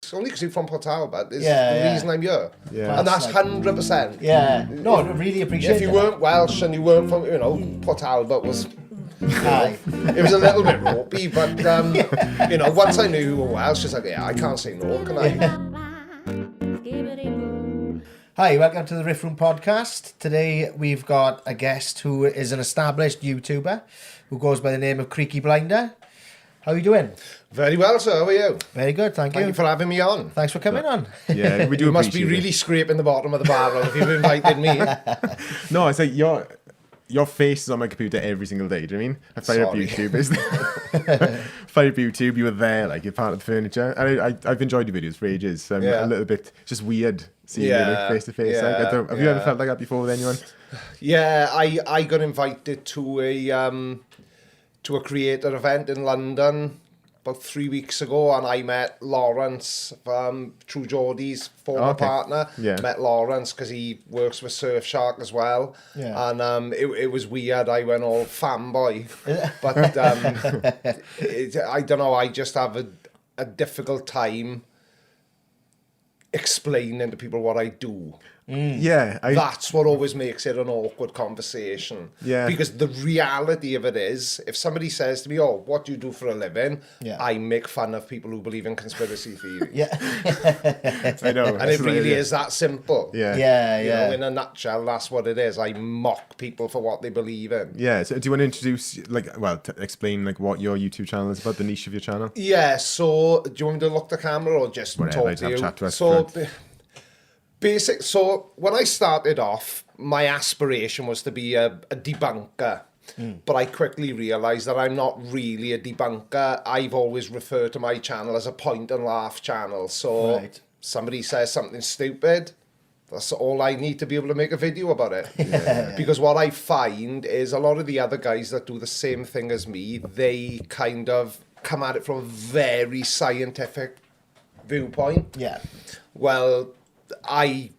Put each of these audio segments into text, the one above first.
it's only because you're from Port Talbot is Yeah, the yeah. reason I'm here. Yeah. And that's 100%. Yeah. No, I really appreciate If you that. weren't Welsh and you weren't from, Port Talbot was... Aye. It was a little bit ropey, but, once I knew you were Welsh, it's like, yeah, I can't say no, can I? Hi, welcome to the Riff Room podcast. Today we've got a guest who is an established YouTuber who goes by the name of Creaky Blinder. How are you doing? Very well, sir. How are you? Very good, thank you. Thank you for having me on. Thanks for coming on. Yeah, we do. You must be appreciate really it. scraping the bottom of the barrel if you've invited me. No, it's like your face is on my computer every single day. Do you know what I mean? I fire up Sorry. YouTube. Fire up YouTube. You were there, like you're part of the furniture. And I've enjoyed your videos for ages. So I'm Yeah. a little bit just weird seeing you Yeah, like, face to face. yeah, Have you ever yeah. felt like that before with anyone? Yeah, I got invited to a creator event in London about 3 weeks ago, and I met Lawrence, True Geordie's former Okay. partner. Yeah. Met Lawrence because he works with Surfshark as well. Yeah. And it was weird. I went all fanboy, but I don't know. I just have a difficult time explaining to people what I do. Yeah, That's what always makes it an awkward conversation. Yeah. Because the reality of it is, if somebody says to me, "Oh, what do you do for a living?" Yeah. I make fun of people who believe in conspiracy theories. Yeah. I know. And it really is that simple. Yeah. Yeah, You yeah. know, in a nutshell, that's what it is. I mock people for what they believe in. Yeah. So do you want to introduce, explain what your YouTube channel is about, the niche of your channel? Yeah, so do you want me to look the camera or just Whatever, talk just to have you? chat to us So, first. So when I started off, my aspiration was to be a debunker. But I quickly realised that I'm not really a debunker. I've always referred to my channel as a point and laugh channel. So Right. somebody says something stupid, that's all I need to be able to make a video about it. Because what I find is a lot of the other guys that do the same thing as me, they kind of come at it from a very scientific viewpoint. Yeah. Well, I've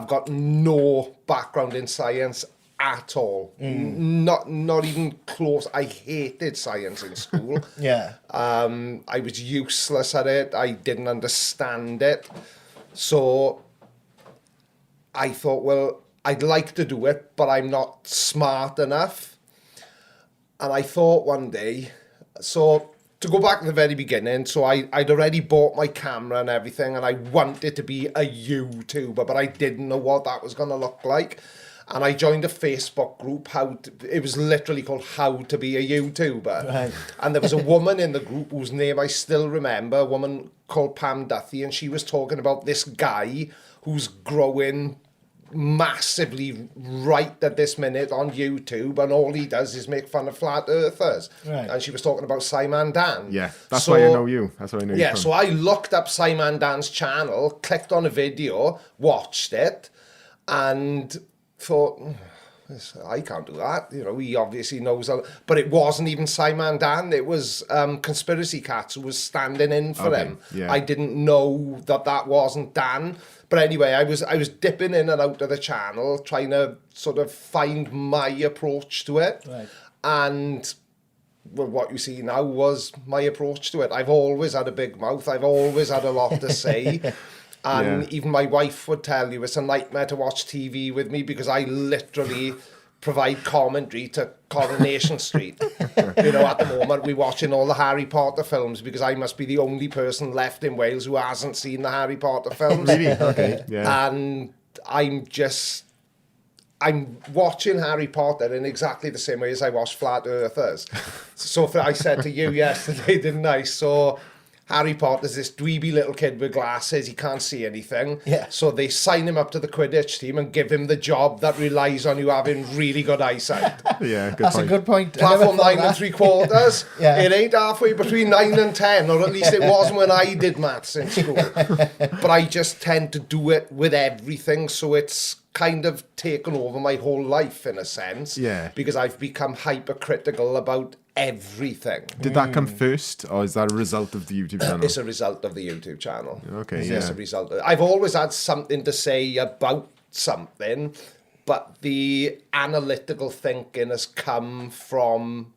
got no background in science at all. Not even close. I hated science in school. Yeah. I was useless at it. I didn't understand it. So I thought, well, I'd like to do it, but I'm not smart enough. And I thought one day, so to go back to the very beginning, so I'd already bought my camera and everything, and I wanted to be a YouTuber, but I didn't know what that was going to look like. And I joined a Facebook group, it was literally called How to Be a YouTuber. Right. And there was a woman in the group whose name I still remember, a woman called Pam Duthie, and she was talking about this guy who's growing massively right at this minute on YouTube, and all he does is make fun of flat earthers. Right. And she was talking about Simon Dan. Yeah, that's why I know you. That's why I know you. Yeah, from. so I looked up Simon Dan's channel, clicked on a video, watched it, and thought, I can't do that. He obviously knows. But it wasn't even Simon Dan. It was Conspiracy Cats who was standing in for him. Yeah. I didn't know that wasn't Dan. But anyway, I was dipping in and out of the channel, trying to sort of find my approach to it. Right. And well, what you see now was my approach to it. I've always had a big mouth. I've always had a lot to say. And even my wife would tell you it's a nightmare to watch TV with me because I literally provide commentary to Coronation Street. At the moment we're watching all the Harry Potter films because I must be the only person left in Wales who hasn't seen the Harry Potter films. Really? Okay. Yeah. And I'm watching Harry Potter in exactly the same way as I watch Flat Earthers. So I said to you yesterday, didn't I? So Harry Potter's this dweeby little kid with glasses. He can't see anything. Yeah. So they sign him up to the Quidditch team and give him the job that relies on you having really good eyesight. Yeah, good That's point. a good point. I never Platform thought 9 that. and 3/4. Yeah. It ain't halfway between 9 and 10, or at least it wasn't when I did maths in school. But I just tend to do it with everything, so it's kind of taken over my whole life in a sense. Yeah. Because I've become hypercritical about everything. Did that come first, or is that a result of the YouTube channel? It's a result of the YouTube channel. Okay, It's yeah. a result. I've always had something to say about something, but the analytical thinking has come from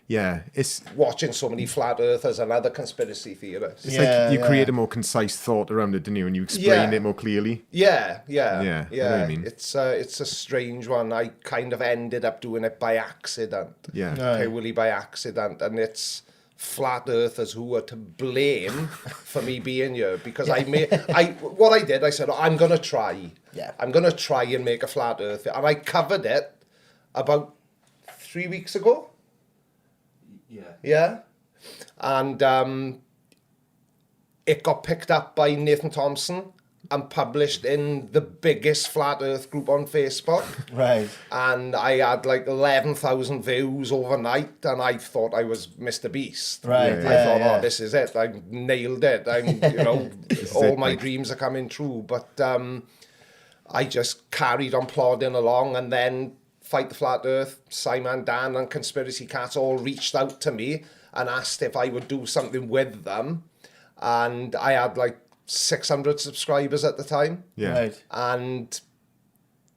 it's watching so many flat earthers and other conspiracy theorists. like you create a more concise thought around it, don't you? And you explain it more clearly. Yeah. I know what you mean. It's a strange one. I kind of ended up doing it by accident. Yeah. Purely by accident, and it's flat earthers who are to blame for me being here, because what I did, I said, I'm gonna try. Yeah. I'm gonna try and make a flat earth, and I covered it about 3 weeks ago. Yeah. And it got picked up by Nathan Thompson and published in the biggest flat earth group on Facebook. Right. And I had like 11,000 views overnight, and I thought I was Mr. Beast. Right. I thought, this is it. I nailed it. All my dreams are coming true. But I just carried on plodding along, and then Fight the Flat Earth, Simon, Dan, and Conspiracy Cats all reached out to me and asked if I would do something with them. And I had like 600 subscribers at the time. Yeah. Right. And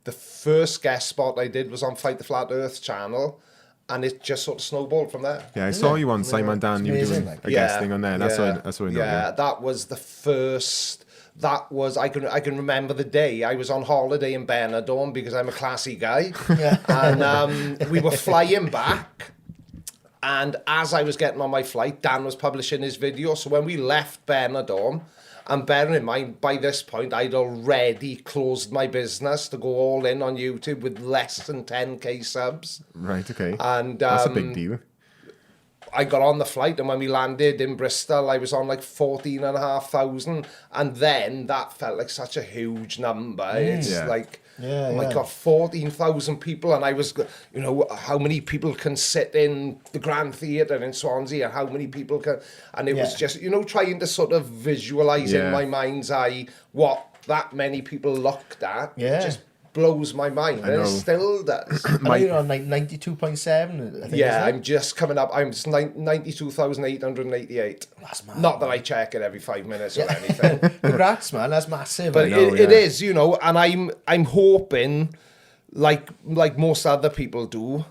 the first guest spot I did was on Fight the Flat Earth channel, and it just sort of snowballed from there. Yeah, I saw you on Simon Dan. You were amazing, doing like. a guest thing on there. That's what I know. Yeah, that was the first. That was, I can remember the day. I was on holiday in Benidorm because I'm a classy guy. And we were flying back. And as I was getting on my flight, Dan was publishing his video. So when we left Benidorm, and bearing in mind, by this point, I'd already closed my business to go all in on YouTube with less than 10k subs. Right, okay. And that's a big deal. I got on the flight, and when we landed in Bristol, I was on like 14,500, and then that felt like such a huge number. It's like, oh my God, 14,000 people, and I was, how many people can sit in the Grand Theatre in Swansea, and how many people can, and it was just, trying to sort of visualise in my mind's eye what that many people looked at. Yeah. Just blows my mind, and it still does. You're on like 92.7, I think. I'm just coming up. I'm just 92,888. That's mad. Not that I check it every 5 minutes or anything, Congrats, man. That's massive. but it is, and I'm hoping, like most other people do,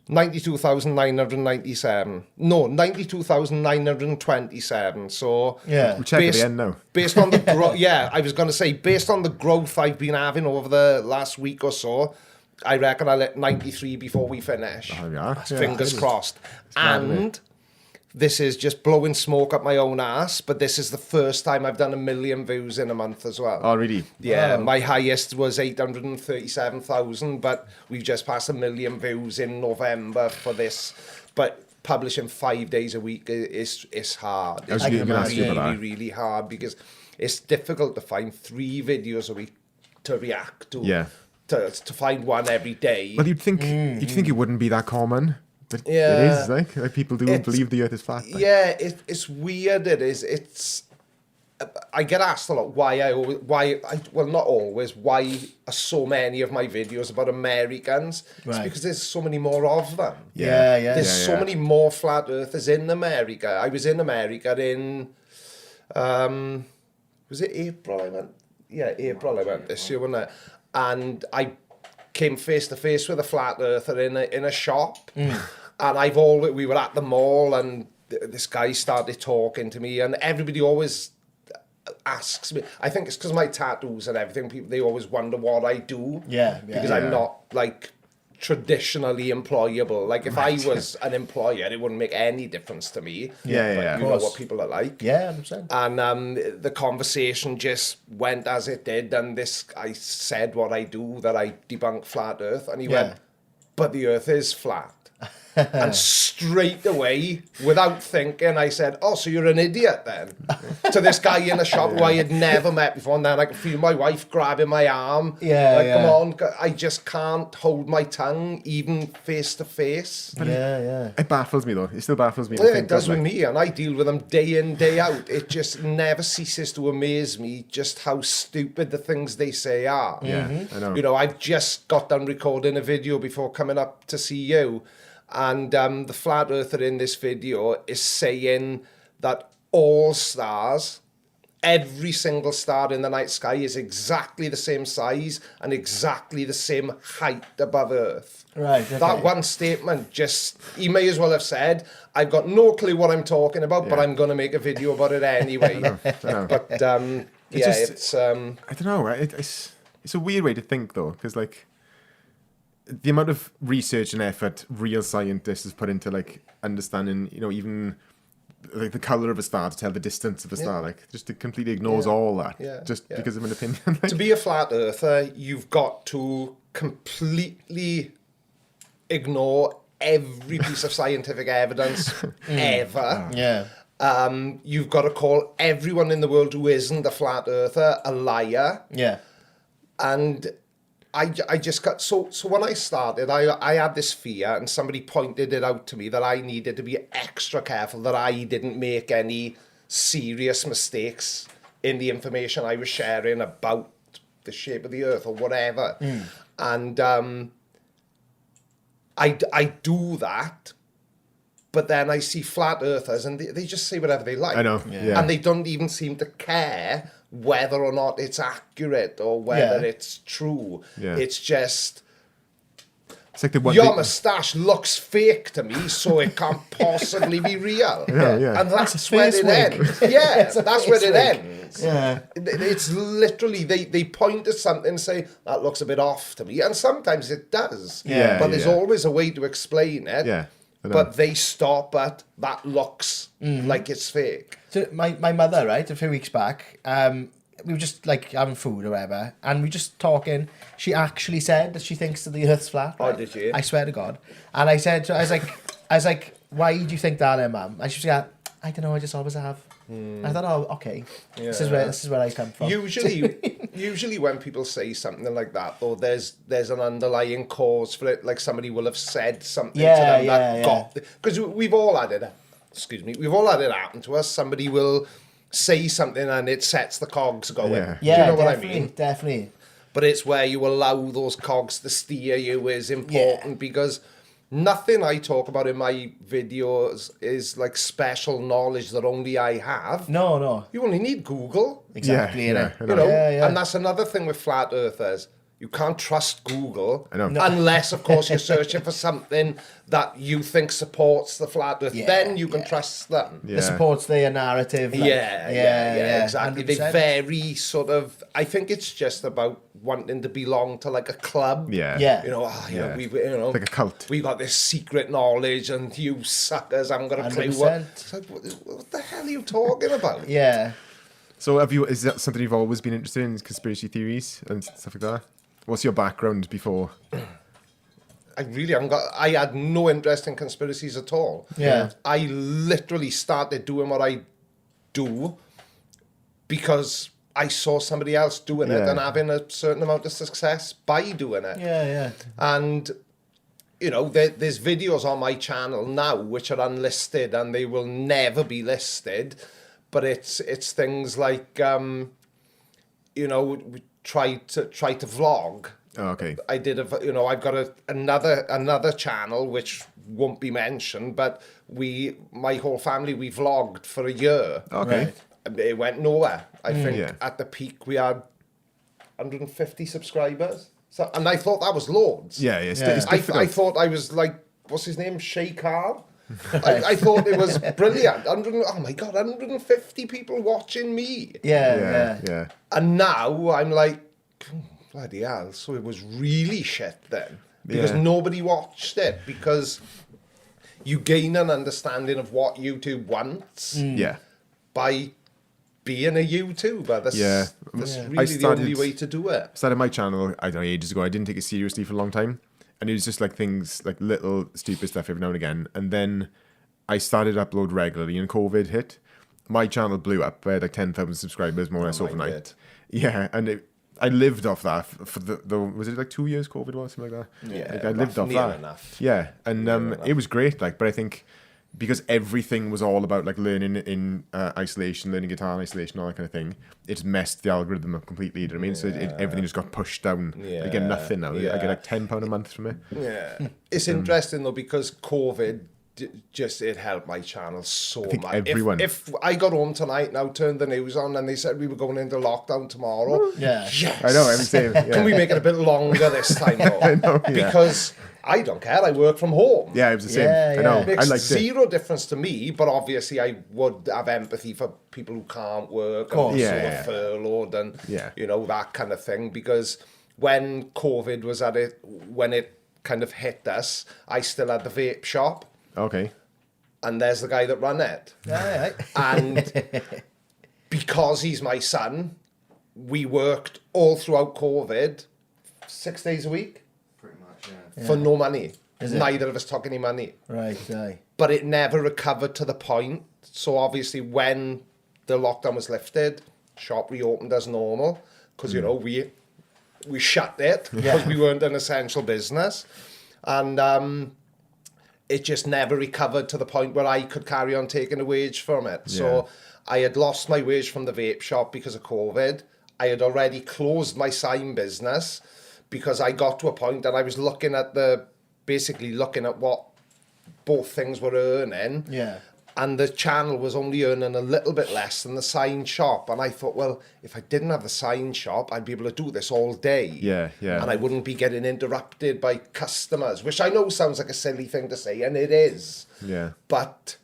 92,997. No, 92,927. So Yeah. We'll check at the end now. based on the growth, I was going to say, based on the growth I've been having over the last week or so, I reckon I'll hit 93 before we finish. Oh, yeah. Fingers crossed. mad, isn't And this is just blowing smoke up my own ass, but this is the first time I've done 1 million views in a month as well. Oh, really? Yeah, Wow. my highest was 837,000, but we've just passed 1 million views in November for this. But publishing 5 days a week is hard. I was It's going to ask you about that. really hard, because it's difficult to find 3 videos a week to react to. Yeah. To find one every day. Well, you'd think it wouldn't be that common, but Yeah. it is. Like people do believe the Earth is flat. Like. Yeah, it's weird. It is. It's. I get asked a lot why not always, why are so many of my videos about Americans? It's Right. because there's so many more of them. Yeah. There's so many more flat earthers in America. I was in America in, was it April I went? Yeah, April I went this year, wasn't it? And I came face to face with a flat earther in a shop. And we were at the mall, and this guy started talking to me, and everybody always asks me, I think it's because of my tattoos and everything, they always wonder what I do. Because I'm not like traditionally employable. Like if I was an employer, it wouldn't make any difference to me. Yeah. You know what people are like. Yeah, 100%. And the conversation just went as it did, and I said what I do, that I debunk flat earth, and he went, but the earth is flat. And straight away, without thinking, I said, oh, so you're an idiot then? To this guy in the shop who I had never met before, and then I could feel my wife grabbing my arm. Come on, I just can't hold my tongue, even face to face. Yeah. It baffles me though. It still baffles me. Yeah, it does with me, and I deal with them day in, day out. It just never ceases to amaze me just how stupid the things they say are. Yeah, I know. I've just got done recording a video before coming up to see you, and the flat earther in this video is saying that all stars every single star in the night sky is exactly the same size and exactly the same height above Earth. Right, okay. That one statement he may as well have said, I've got no clue what I'm talking about, but I'm going to make a video about it anyway. But, it's... I don't know. It's a weird way to think, though, because, like, the amount of research and effort real scientists has put into, like, understanding, you know, even like the color of a star to tell the distance of a star, like, just it completely ignores all that because of an opinion. Like. To be a flat earther, you've got to completely ignore every piece of scientific evidence ever. Yeah. You've got to call everyone in the world who isn't a flat earther a liar. Yeah. And I just got so when I started, I had this fear, and somebody pointed it out to me that I needed to be extra careful that I didn't make any serious mistakes in the information I was sharing about the shape of the Earth or whatever. And I do that, but then I see flat earthers and they just say whatever they like. I know, yeah. And they don't even seem to care whether or not it's accurate or whether it's true. Yeah. It's just, It's like the one your moustache looks fake to me, so it can't possibly be real. Yeah. And That's that's a where face it wig. ends. Yeah, It's a that's face where it wig. ends. Yeah. It's literally, they point at something and say, that looks a bit off to me. And sometimes it does. Yeah, But there's always a way to explain it. Yeah. I know. But they stop at, that looks like it's fake. So my mother, right, a few weeks back, we were just like having food or whatever, and we were just talking. She actually said that she thinks that the Earth's flat. Oh, right? did she? I swear to God. And I said, I was like, why do you think that, then, Mum? And she was like, I don't know, I just always have. I thought, oh, okay. This is where I come from. Usually when people say something like that, though, there's an underlying cause for it. Like somebody will have said something to them that got... Because we've all had it... We've all had it happen to us. Somebody will say something and it sets the cogs going. Yeah. Do you know what I definitely, mean? Definitely. But it's where you allow those cogs to steer you is important because nothing I talk about in my videos is like special knowledge that only I have. No. You only need Google. Exactly, Yeah, innit? I You know, Yeah. and that's another thing with flat earthers. You can't trust Google I know. unless, of course, you're searching for something that you think supports the flat earth. Yeah, Then you can trust them. Yeah. It supports their narrative. Like, Yeah, exactly. 100%. They very sort of. I think it's just about wanting to belong to like a club. Yeah. You know, Like a cult. We got this secret knowledge, and you suckers haven't got a clue 100%. It's like, what the hell are you talking about? Yeah. So is that something you've always been interested in, conspiracy theories and stuff like that? What's your background before? I really haven't got. I had no interest in conspiracies at all. Yeah. I literally started doing what I do because I saw somebody else doing it Yeah. and having a certain amount of success by doing it. Yeah. And you know, there's videos on my channel now which are unlisted and they will never be listed. But it's things like you know, we try to vlog. Oh, okay. I did I've got another channel which won't be mentioned, but my whole family, we vlogged for a year. Okay. Right. It went nowhere. I think Yeah. at the peak we had 150 subscribers. So, and I thought that was loads. Yeah. It's I difficult. thought I was like, what's his name? Shay Carr? I thought it was brilliant. Oh my God, 150 people watching me. Yeah. And now I'm like, bloody hell, so it was really shit then. Because Yeah. nobody watched it. Because you gain an understanding of what YouTube wants Yeah. by being a YouTuber. That's I really the started- only way to do it. Started my channel, I don't know, ages ago. I didn't take it seriously for a long time. And it was just like things, like little stupid stuff every now and again. And then I started to upload regularly and COVID hit. My channel blew up. I had like 10,000 subscribers more or less mine overnight. Yeah, and I lived off that for the was it like 2 years COVID was, something like that? Yeah, Like I lived off near that. enough. Yeah, and it was great. Like, but I think because everything was all about like learning in isolation, learning guitar in isolation, all that kind of thing, it's messed the algorithm up completely. You know what I mean? So everything just got pushed down. I get nothing now. I get like £10 a month from it. Yeah. It's interesting though, because COVID just it helped my channel so think much. everyone- If I got home tonight now, turned the news on, and they said we were going into lockdown tomorrow, Yeah. yes. I know, I'm saying, yeah. Can we make it a bit longer this time, though? I know, yeah. Because I don't care. I work from home. Yeah, it was the same. Yeah, I know. yeah. It makes I liked it. zero difference to me, but obviously I would have empathy for people who can't work course. and Yeah, sort yeah. of furloughed and Yeah. you know, that kind of thing. Because when COVID was at it, when it kind of hit us, I still had the vape shop, Okay. and there's the guy that ran it. Aye, aye. And because he's my son, we worked all throughout COVID, 6 days a week Pretty much, yeah. for no money. Is it? Neither of us took any money. Right, aye. But it never recovered to the point. So obviously when the lockdown was lifted, shop reopened as normal because, you know, we shut it because we weren't an essential business. And it just never recovered to the point where I could carry on taking a wage from it. So I had lost my wage from the vape shop because of COVID. I had already closed my sign business because I got to a point that I was basically looking at what both things were earning. Yeah. And the channel was only earning a little bit less than the sign shop. And I thought, well, if I didn't have the sign shop, I'd be able to do this all day. Yeah, yeah. And I wouldn't be getting interrupted by customers, which I know sounds like a silly thing to say, and it is. Yeah. But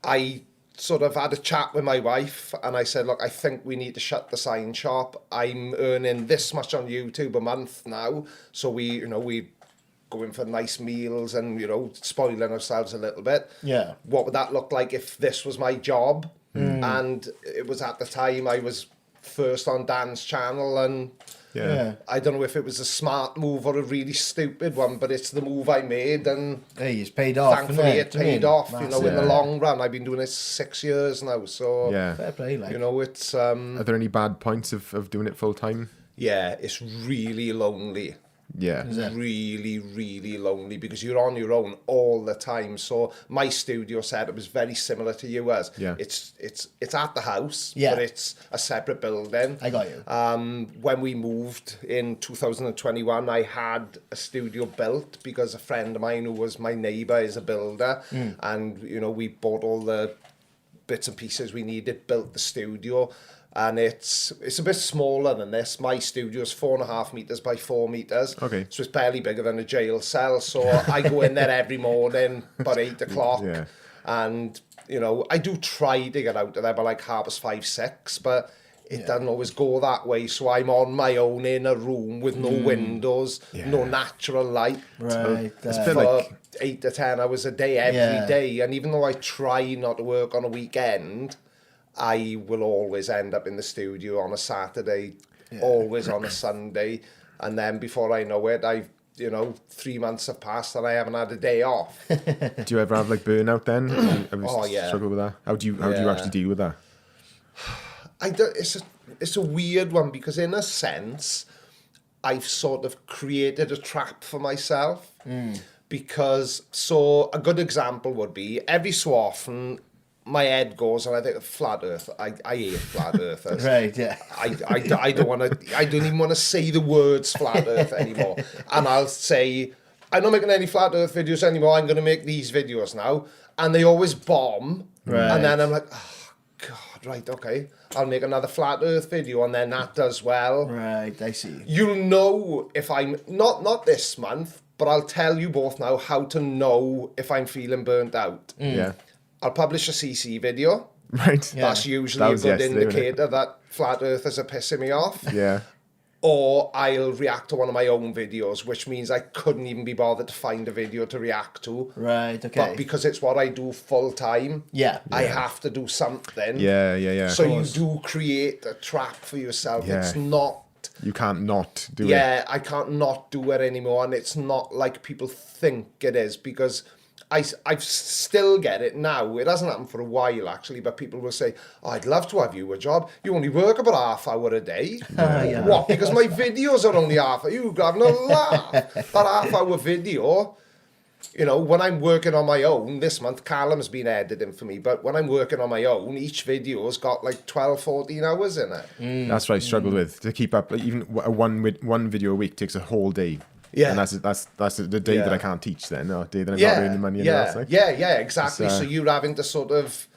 I sort of had a chat with my wife and I said, look, I think we need to shut the sign shop. I'm earning this much on YouTube a month now. So we going for nice meals and, you know, spoiling ourselves a little bit. Yeah. What would that look like if this was my job? And it was at the time I was first on Dan's channel, and Yeah. I don't know if it was a smart move or a really stupid one, but it's the move I made, and Hey, it's paid off. thankfully isn't it paid off, you know, in the Yeah. long run. I've been doing it 6 years now, so, Yeah. Fair play, like. you know, it's, Are there any bad points of doing it full time? yeah, it's really lonely. Yeah. Is it? Really, really lonely because you're on your own all the time. So my studio setup is very similar to yours. Yeah. It's at the house, Yeah. but it's a separate building. I got you. When we moved in 2021, I had a studio built because a friend of mine who was my neighbour is a builder, and you know, we bought all the bits and pieces we needed, built the studio. And it's a bit smaller than this. My studio's 4.5 meters by 4 meters. Okay. So it's barely bigger than a jail cell. So I go in there every morning about 8 o'clock. Yeah. And, you know, I do try to get out of there by like 5:30, 6, but it doesn't always go that way. So I'm on my own in a room with no windows, no natural light. Right. It's a aye. bit For like- 8 to 10 hours a day every day. Yeah. And even though I try not to work on a weekend, I will always end up in the studio on a Saturday, always on a Sunday. And then before I know it, 3 months have passed and I haven't had a day off. Do you ever have like burnout then? Have you Oh, yeah. struggle with that? How do you Yeah. actually deal with that? It's a weird one because in a sense, I've sort of created a trap for myself. Because, so a good example would be every so often, my head goes, and I think flat earth. I hate flat earthers. Right, yeah. I don't even want to say the words flat earth anymore. And I'll say, I'm not making any flat earth videos anymore. I'm going to make these videos now. And they always bomb. Right. And then I'm like, oh, God, right, okay. I'll make another flat earth video. And then that does well. Right, I see. You'll know if I'm, not this month, but I'll tell you both now how to know if I'm feeling burnt out. Yeah. I'll publish a CC video. Right. Yeah. That's usually That a was good yesterday, wasn't it? indicator that flat earthers are pissing me off. Yeah. Or I'll react to one of my own videos, which means I couldn't even be bothered to find a video to react to. Right, okay. But because it's what I do full time, Yeah. I have to do something. Yeah. So you do create a trap for yourself. Yeah. It's not... You can't not do it. Yeah, I can't not do it anymore, and it's not like people think it is, because I still get it now. It hasn't happened for a while, actually, but people will say, oh, I'd love to have you a job. You only work about half hour a day. Yeah. What? Because my videos are only half hour. You're having a laugh. That half-hour video, you know, when I'm working on my own, this month, Callum's been editing for me, but when I'm working on my own, each video's got like 12, 14 hours in it. That's what I struggle with, to keep up. Like, even one video a week takes a whole day. Yeah. And that's the day that I can't teach then, or day that I'm not Yeah, earning money. yeah, Else, like. yeah, exactly. It's, So you're having to sort of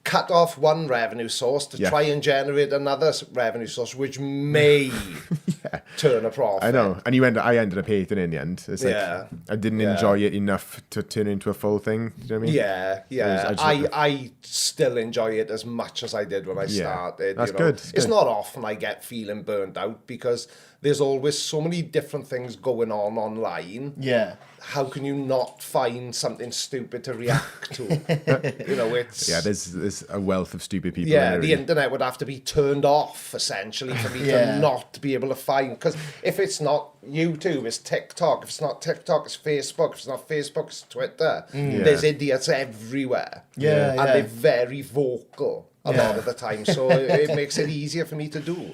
cut off one revenue source to try and generate another revenue source, which may turn a profit. I know, and I ended up hating it in the end. It's like I didn't enjoy it enough to turn it into a full thing. Do you know what I mean? Yeah. I still enjoy it as much as I did when I started. That's you know. good. It's not often I get feeling burnt out because there's always so many different things going on online. Yeah. How can you not find something stupid to react to? It's there's a wealth of stupid people. Yeah, the internet would have to be turned off essentially for me to not be able to find. Because if it's not YouTube, it's TikTok. If it's not TikTok, it's Facebook. If it's not Facebook, it's Twitter. There's idiots everywhere. Yeah, and they're very vocal a lot of the time, so it makes it easier for me to do.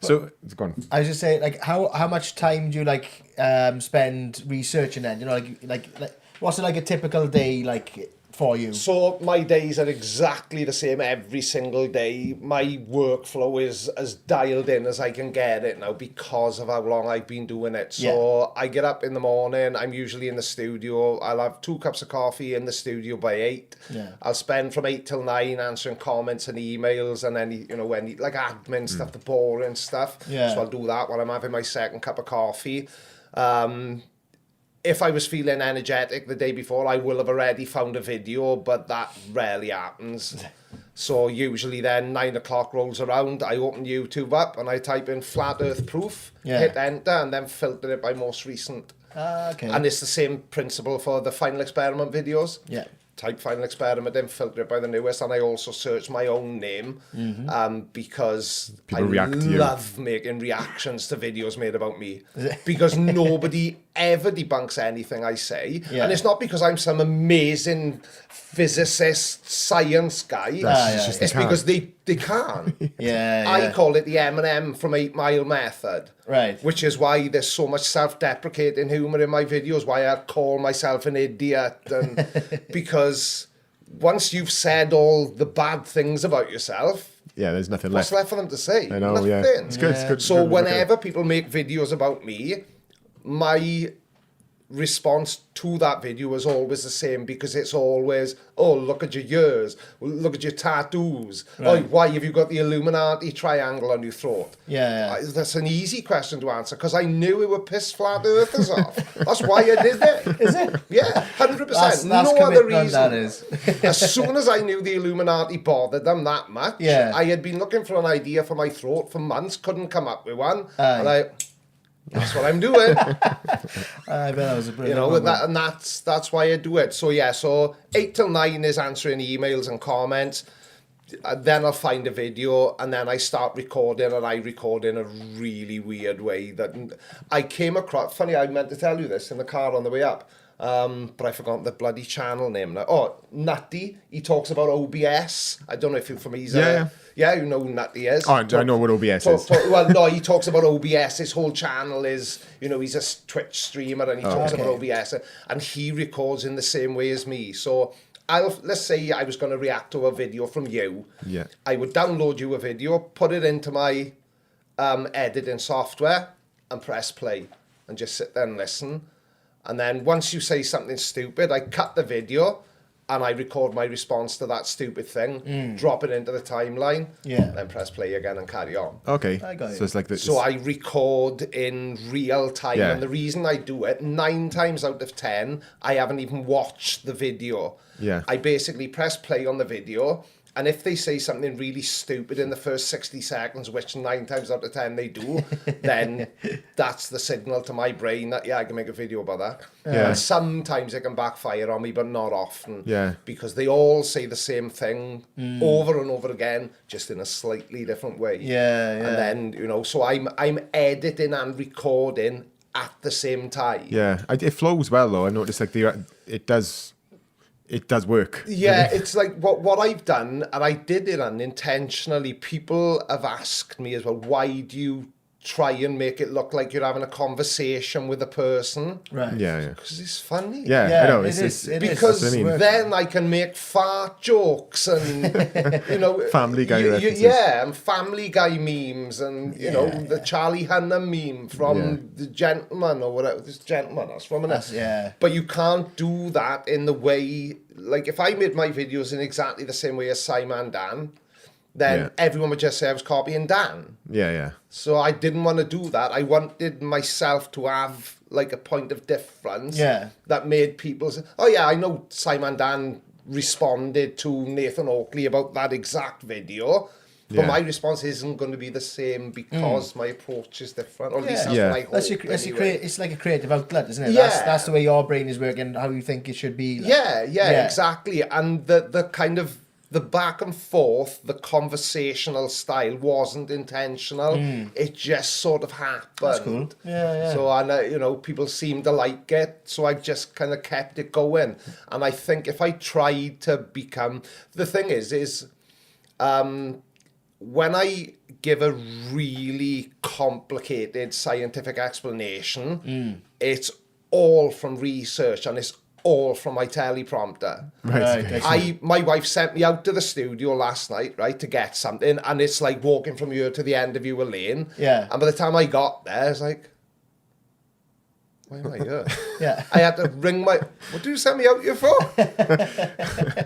So it's gone. I was just saying, like, how much time do you spend researching then? You know, like what's it like a typical day like for you? So my days are exactly the same every single day. My workflow is as dialed in as I can get it now because of how long I've been doing it. So I get up in the morning, I'm usually in the studio. I'll have 2 cups of coffee in the studio by 8. Yeah. I'll spend from 8 till 9 answering comments and emails and any, like admin stuff, the boring stuff. Yeah. So I'll do that while I'm having my second cup of coffee. If I was feeling energetic the day before, I will have already found a video, but that rarely happens. So usually then 9 o'clock rolls around, I open YouTube up and I type in flat earth proof, hit enter, and then filter it by most recent. Okay. And it's the same principle for the final experiment videos. Yeah. Type final experiment, then filter it by the newest, and I also search my own name because People I react to you. love making reactions to videos made about me because nobody ever debunks anything I say, and it's not because I'm some amazing physicist science guy. It's because they can't. I call it the Eminem from 8 Mile method. Right. Which is why there's so much self-deprecating humour in my videos, why I call myself an idiot, and because once you've said all the bad things about yourself, there's nothing what's left. left for them to say? I know, Nothing. It's good. It's good. So good. whenever people make videos about me, my response to that video is always the same because it's always, oh, look at your ears, look at your tattoos, oh, why have you got the Illuminati triangle on your throat? That's an easy question to answer because I knew it would piss flat earthers off. That's why I did it. Is it? Yeah, 100%. That's no other reason. That is. As soon as I knew the Illuminati bothered them that much, I had been looking for an idea for my throat for months, couldn't come up with one, and that's what I'm doing. I bet that was a brilliant and that's why I do it. So so 8 till 9 is answering emails and comments. Then I'll find a video and then I start recording, and I record in a really weird way that I came across. Funny, I meant to tell you this in the car on the way up. But I forgot the bloody channel name now. Oh, Nutty. He talks about OBS. I don't know if you're familiar. Yeah, you know who Nutty is. Oh, I know what OBS is. Well, no, he talks about OBS. His whole channel is, he's a Twitch streamer and he talks about OBS. And he records in the same way as me. So let's say I was going to react to a video from you. Yeah. I would download you a video, put it into my editing software and press play and just sit there and listen. And then once you say something stupid, I cut the video and I record my response to that stupid thing, drop it into the timeline, then press play again and carry on. Okay. I got it. So it's like this. So I record in real time. And the reason I do it, 9 times out of 10, I haven't even watched the video. I basically press play on the video. And if they say something really stupid in the first 60 seconds, which 9 times out of 10 they do, then that's the signal to my brain that, I can make a video about that. And sometimes it can backfire on me, but not often. Because they all say the same thing over and over again, just in a slightly different way. And then, so I'm editing and recording at the same time. It flows well, though. I've noticed it does work. It's like what I've done, and I did it unintentionally. People have asked me as well, why do you try and make it look like you're having a conversation with a person. Right. Yeah. Because it's funny. Yeah, Yeah, I know. it It's, is, it is. Because that's what I mean. then I can make fart jokes and, you know... Family Guy references. Yeah, and Family Guy memes and, you know, the Charlie Hunnam meme from The Gentleman or whatever. This Gentleman, that's from an... Yeah. But you can't do that in the way... Like, if I made my videos in exactly the same way as Simon Dan, then everyone would just say I was copying Dan. Yeah. So I didn't want to do that. I wanted myself to have like a point of difference that made people say, oh yeah, I know Simon Dan responded to Nathan Oakley about that exact video, but my response isn't going to be the same because my approach is different. Or at least that's what I hope. It's like a creative outlet, isn't it? Yeah. That's the way your brain is working, how you think it should be. Like. Yeah, exactly. And the kind of the back and forth, the conversational style wasn't intentional. It just sort of happened. That's cool. Yeah. So, and you know, people seemed to like it, so I just kind of kept it going. And I think if I tried to become... The thing is when I give a really complicated scientific explanation, it's all from research and it's all from my teleprompter. Right. My wife sent me out to the studio last night, right, to get something, and it's like walking from here to the end of your lane. Yeah. And by the time I got there, it's like, why am I here? Yeah. I had to ring my... What do you send me out here for?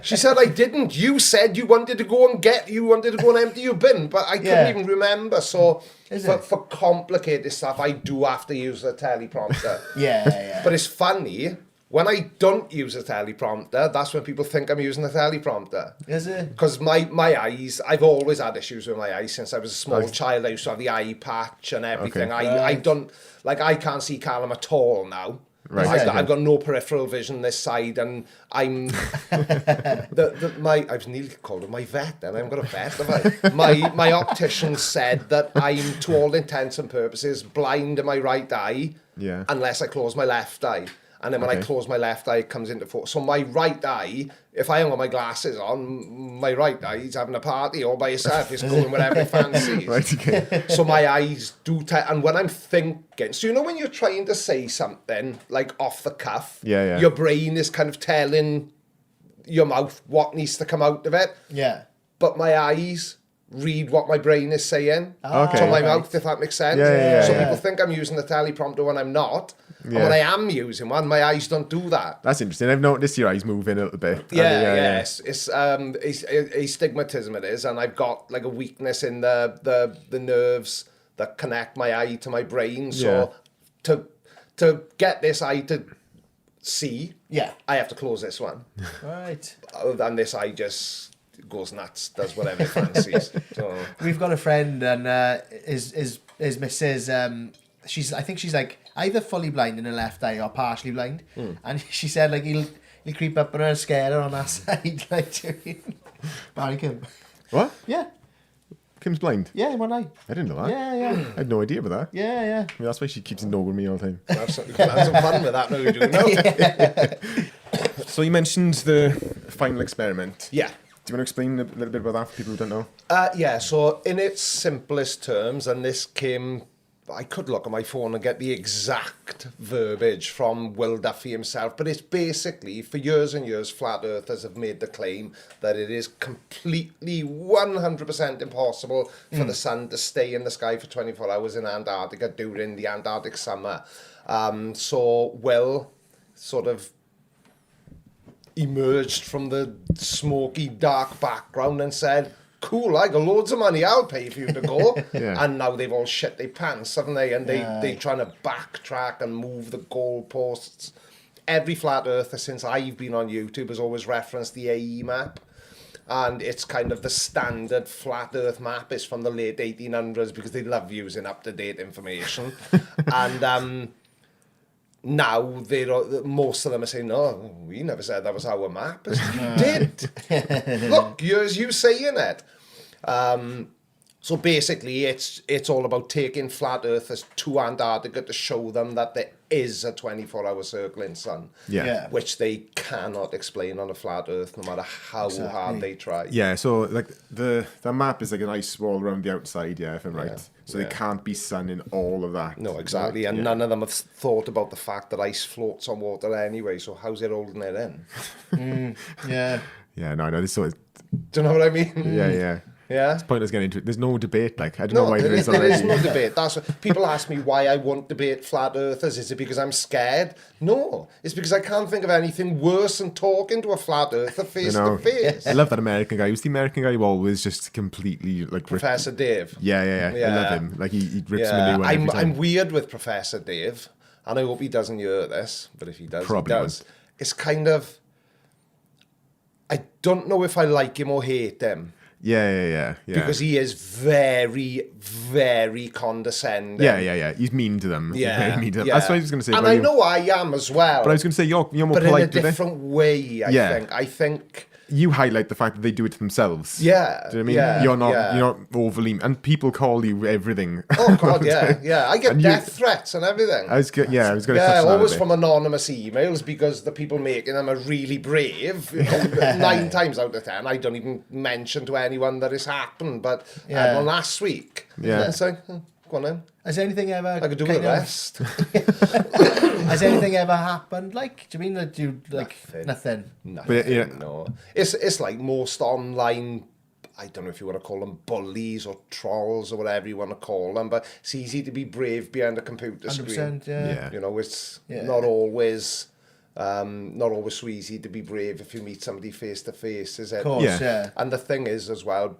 She said, I didn't. You said you wanted to go and empty your bin, but I couldn't even remember. So for complicated stuff, I do have to use a teleprompter. Yeah. But it's funny, when I don't use a teleprompter, that's when people think I'm using a teleprompter. Is it? Because my eyes, I've always had issues with my eyes since I was a small child. I used to have the eye patch and everything. Okay. I don't, like, I can't see Callum at all now. Right. I've got no peripheral vision this side, and I'm I've nearly called him my vet, and I haven't got a vet, have I? My optician said that I'm, to all intents and purposes, blind in my right eye, unless I close my left eye. And then when I close my left eye, it comes into focus. So my right eye, if I haven't got my glasses on, my right eye is having a party all by itself. It's going wherever it fancies. Right, okay. So my eyes do... and when I'm thinking... So you know when you're trying to say something, like off the cuff, your brain is kind of telling your mouth what needs to come out of it. Yeah. But my eyes read what my brain is saying Okay. to my mouth, if that makes sense. So people think I'm using the teleprompter when I'm not. And when I am using one, my eyes don't do that. That's interesting. I've noticed your eyes moving a little bit. It's astigmatism it is, and I've got like a weakness in the nerves that connect my eye to my brain. So to get this eye to see, I have to close this one. Right. And this eye just goes nuts, does whatever it fancies. So We've got a friend, and his missus, I think she's like either fully blind in her left eye or partially blind. And she said like he'll creep up on her and scare her on that side, like Barry Kim. What? Yeah. Kim's blind? Yeah, one eye. I didn't know that. Yeah. I had no idea about that. Yeah. I mean, that's why she keeps ignoring me all the time. have some fun with that, no, you do know. So you mentioned the final experiment. Yeah. Do you want to explain a little bit about that for people who don't know? So in its simplest terms, and this came... I could look at my phone and get the exact verbiage from Will Duffy himself, but it's basically, for years and years, flat earthers have made the claim that it is completely 100% impossible for the sun to stay in the sky for 24 hours in Antarctica during the Antarctic summer. So Will sort of emerged from the smoky, dark background and said, cool, I got loads of money, I'll pay for you to go. And now they've all shit their pants, haven't they? And they're trying to backtrack and move the goalposts. Every flat earther since I've been on YouTube has always referenced the AE map. And it's kind of the standard flat earth map. It's from the late 1800s because they love using up-to-date information. And now most of them are saying, no, we never said that was our map. You did. Look, here's you saying it. So basically, it's all about taking flat earthers to Antarctica to show them that there is a 24-hour circling sun, Yeah. which they cannot explain on a flat earth, no matter how hard they try. Yeah, so like the map is like an ice wall around the outside, yeah, if I'm right. So there can't be sun in all of that. No, exactly, and none of them have thought about the fact that ice floats on water anyway, so how's it holding it in? Yeah. Yeah, no, this sort of, Do you know what I mean? yeah. Yeah? It's pointless getting into it. There's no debate, like, I don't know No, why there is there is already. no debate. That's what, people ask me why I won't debate flat earthers. Is it because I'm scared? No, it's because I can't think of anything worse than talking to a flat earther face to face. I love that American guy. Who's the American guy who always just completely, like... Professor Dave. Yeah. I love him. Like, he rips him a new one every time. I'm weird with Professor Dave, and I hope he doesn't hear this, but if he does, Probably he does. won't. It's kind of... I don't know if I like him or hate him. Yeah. Because he is very, very condescending. Yeah. He's mean to them. He's Yeah, very mean to them. yeah. That's what I was going to say. And I know I am as well. But I was going to say, you're more but in a polite to them. different way, I think. You highlight the fact that they do it to themselves. Yeah. Do you know what I mean? Yeah, You're not overly... And people call you everything. Oh, God, yeah. I get And death threats and everything. I was going to touch on Yeah, that a always bit. from anonymous emails because the people making them are really brave. You know, 9 times out of 10, I don't even mention to anyone that it's happened. But I had one last week. Yeah. It's like, go on then. Has anything ever... I could do the rest. Has anything ever happened? Like, do you mean that you... Like, nothing? Nothing, But, yeah. no. It's like most online... I don't know if you want to call them bullies or trolls or whatever you want to call them, but it's easy to be brave behind a computer screen. 100%, yeah. You know, it's not always so easy to be brave if you meet somebody face to face, is it? Of course, yeah. And the thing is as well,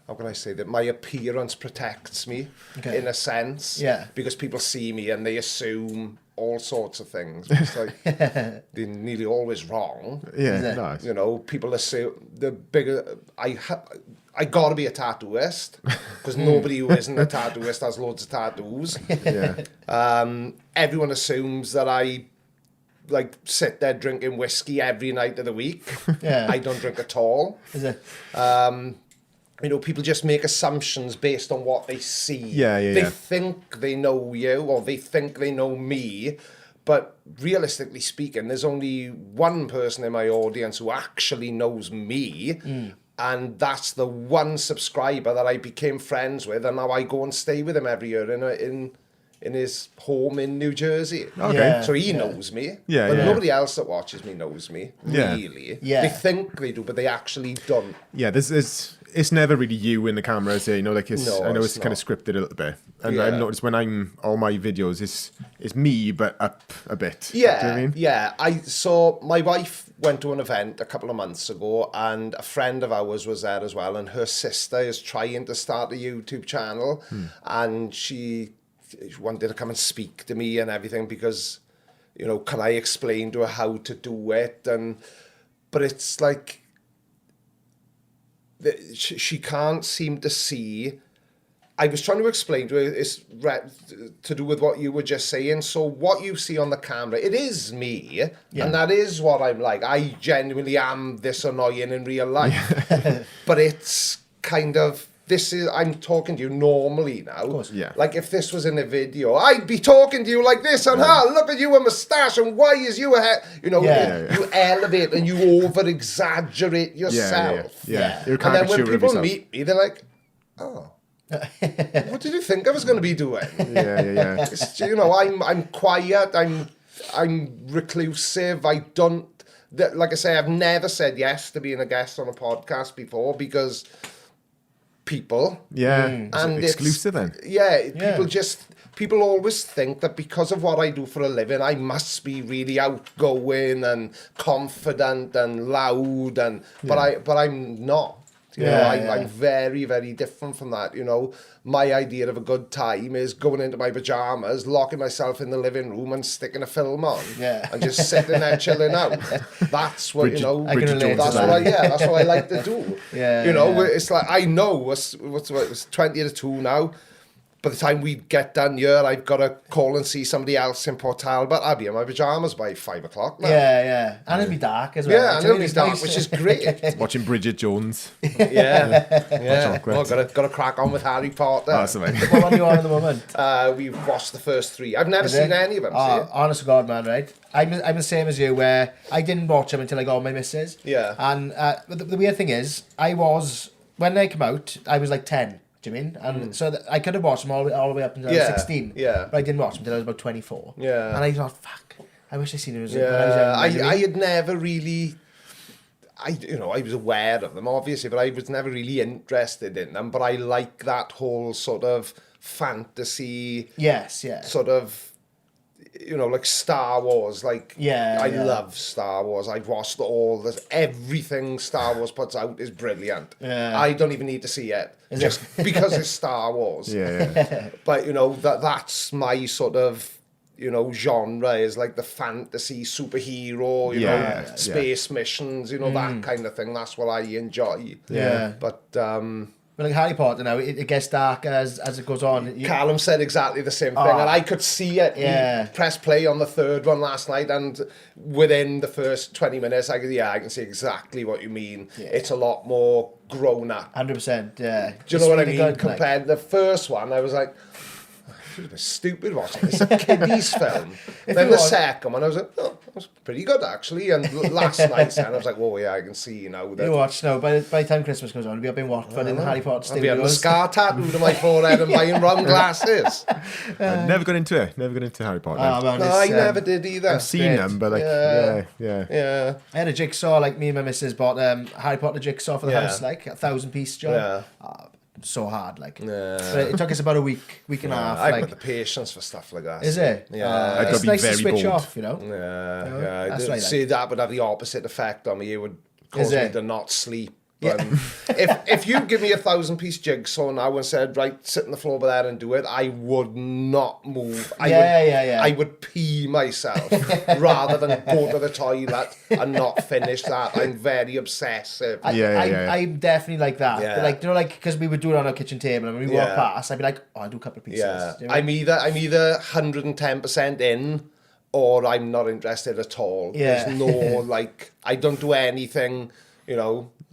how can I say that? My appearance protects me in a sense. Yeah. Because people see me and they assume all sorts of things. It's like they're nearly always wrong. Yeah, nice. You know, people assume the bigger I gotta be a tattooist because nobody who isn't a tattooist has loads of tattoos. Yeah. Everyone assumes that I like sit there drinking whiskey every night of the week. Yeah. I don't drink at all. Is it? You know, people just make assumptions based on what they see. Yeah. They think they know you or they think they know me, but realistically speaking, there's only one person in my audience who actually knows me, and that's the one subscriber that I became friends with, and now I go and stay with him every year in his home in New Jersey. Okay. Yeah. So he knows me. Yeah, But yeah. nobody else that watches me knows me, Yeah. really. Yeah. They think they do, but they actually don't. Yeah, it's never really you in the camera, so, you know, like No, I know it's it's kind of not. scripted a little bit. And Yeah. I've noticed when I'm all my videos it's me but up a bit. Yeah, Do you know what I mean? yeah. So my wife went to an event a couple of months ago, and a friend of ours was there as well, and her sister is trying to start a YouTube channel, and she wanted to come and speak to me and everything because, you know, can I explain to her how to do it? But it's like she can't seem to see. I was trying to explain to her, it's to do with what you were just saying. So what you see on the camera, it is me, and that is what I'm like. I genuinely am this annoying in real life. But it's kind of, I'm talking to you normally now. Of course, yeah. Like if this was in a video, I'd be talking to you like this, and look at you, a moustache, and why is you a head? You know, you elevate and you over-exaggerate yourself. Yeah. You're a And then when caricature of people yourself. meet me, they're like, oh. What did you think I was going to be doing? Yeah. It's, you know, I'm quiet. I'm reclusive. I don't. Like I say, I've never said yes to being a guest on a podcast before because people. Yeah. And It's exclusive then. Yeah. People always think that because of what I do for a living, I must be really outgoing and confident and loud, but I'm not. You know, I'm very, very different from that. You know, my idea of a good time is going into my pajamas, locking myself in the living room and sticking a film on. Yeah. And just sitting there chilling out. That's what, you know, I can relate that's to what that. that's what I like to do. Yeah, You know, yeah. it's like, I know, it's 20 to 2 now. by the time we get done here, I've got to call and see somebody else in Port Talbot. I'll be in my pyjamas by 5 o'clock now. Yeah. And it'll be dark as well. Yeah, and it'll be It's dark, nice. which is great. Watching Bridget Jones. Yeah. chocolate. Well, got to crack on with Harry Potter. That's amazing. What one are you on at the moment? We've watched the first 3. I've never Is seen it? any of them. Oh, see? honest to God, man, right? I'm the same as you, where I didn't watch them until I got my missus. Yeah. And but the weird thing is, when they came out, I was like 10. Do you mean? And so I could have watched them all the way up until I was 16. Yeah. But I didn't watch them until I was about 24. Yeah. And I thought, fuck, I wish I seen it when I was Yeah, young. I had never really, I was aware of them obviously, but I was never really interested in them. But I like that whole sort of fantasy, Yes, yeah. sort of, like Star Wars. Like, I Yeah. love Star Wars. I've watched everything Star Wars puts out is brilliant. Yeah. I don't even need to see it just because it's Star Wars. Yeah. But that's my sort of genre, is like the fantasy superhero, Yeah. space missions, that kind of thing. That's what I enjoy. Yeah. But But like Harry Potter now, it gets darker as it goes on. Callum said exactly the same thing, and I could see it. Yeah. He pressed play on the third one last night, and within the first 20 minutes, I can see exactly what you mean. Yeah. It's a lot more grown up. 100%, yeah. Do you know what I mean? Compared to the first one, I was like, I feel a bit stupid watching this. It's a kiddies film. Then the second one, I was like, oh, that was pretty good actually. And last night's I was like, oh yeah, I can see now that. You watch now, by the time Christmas comes on, we'll be up in Watford in the Harry Potter I'll be having a studios. scar tattooed on my forehead and buying rum glasses. I never got into it. Never got into Harry Potter. Oh, man, No, it's, I never did either. I've seen them, but like, yeah. I had a jigsaw, like me and my missus bought Harry Potter jigsaw for the Yeah. house, like a 1,000-piece job. Yeah. So hard, like. Yeah. But it took us about a week and a half. I've like, got the patience for stuff like that. is it? Yeah. I've got It's to be nice to very switch bored. off, Yeah. That's right, See, that would have the opposite effect on me. It would cause Is me it? to not sleep. Yeah. If you give me a 1,000-piece jigsaw now and said, right, sit on the floor there and do it, I would not move. I would pee myself rather than go to the toilet and not finish that. I'm very obsessive. I'm definitely like that. Yeah. Like, because we would do it on our kitchen table, and when we walk Yeah. past, I'd be like, oh, I'll do a couple of pieces. Yeah, Do you know what I mean? I'm either 110% in, or I'm not interested at all. Yeah. There's no I don't do anything.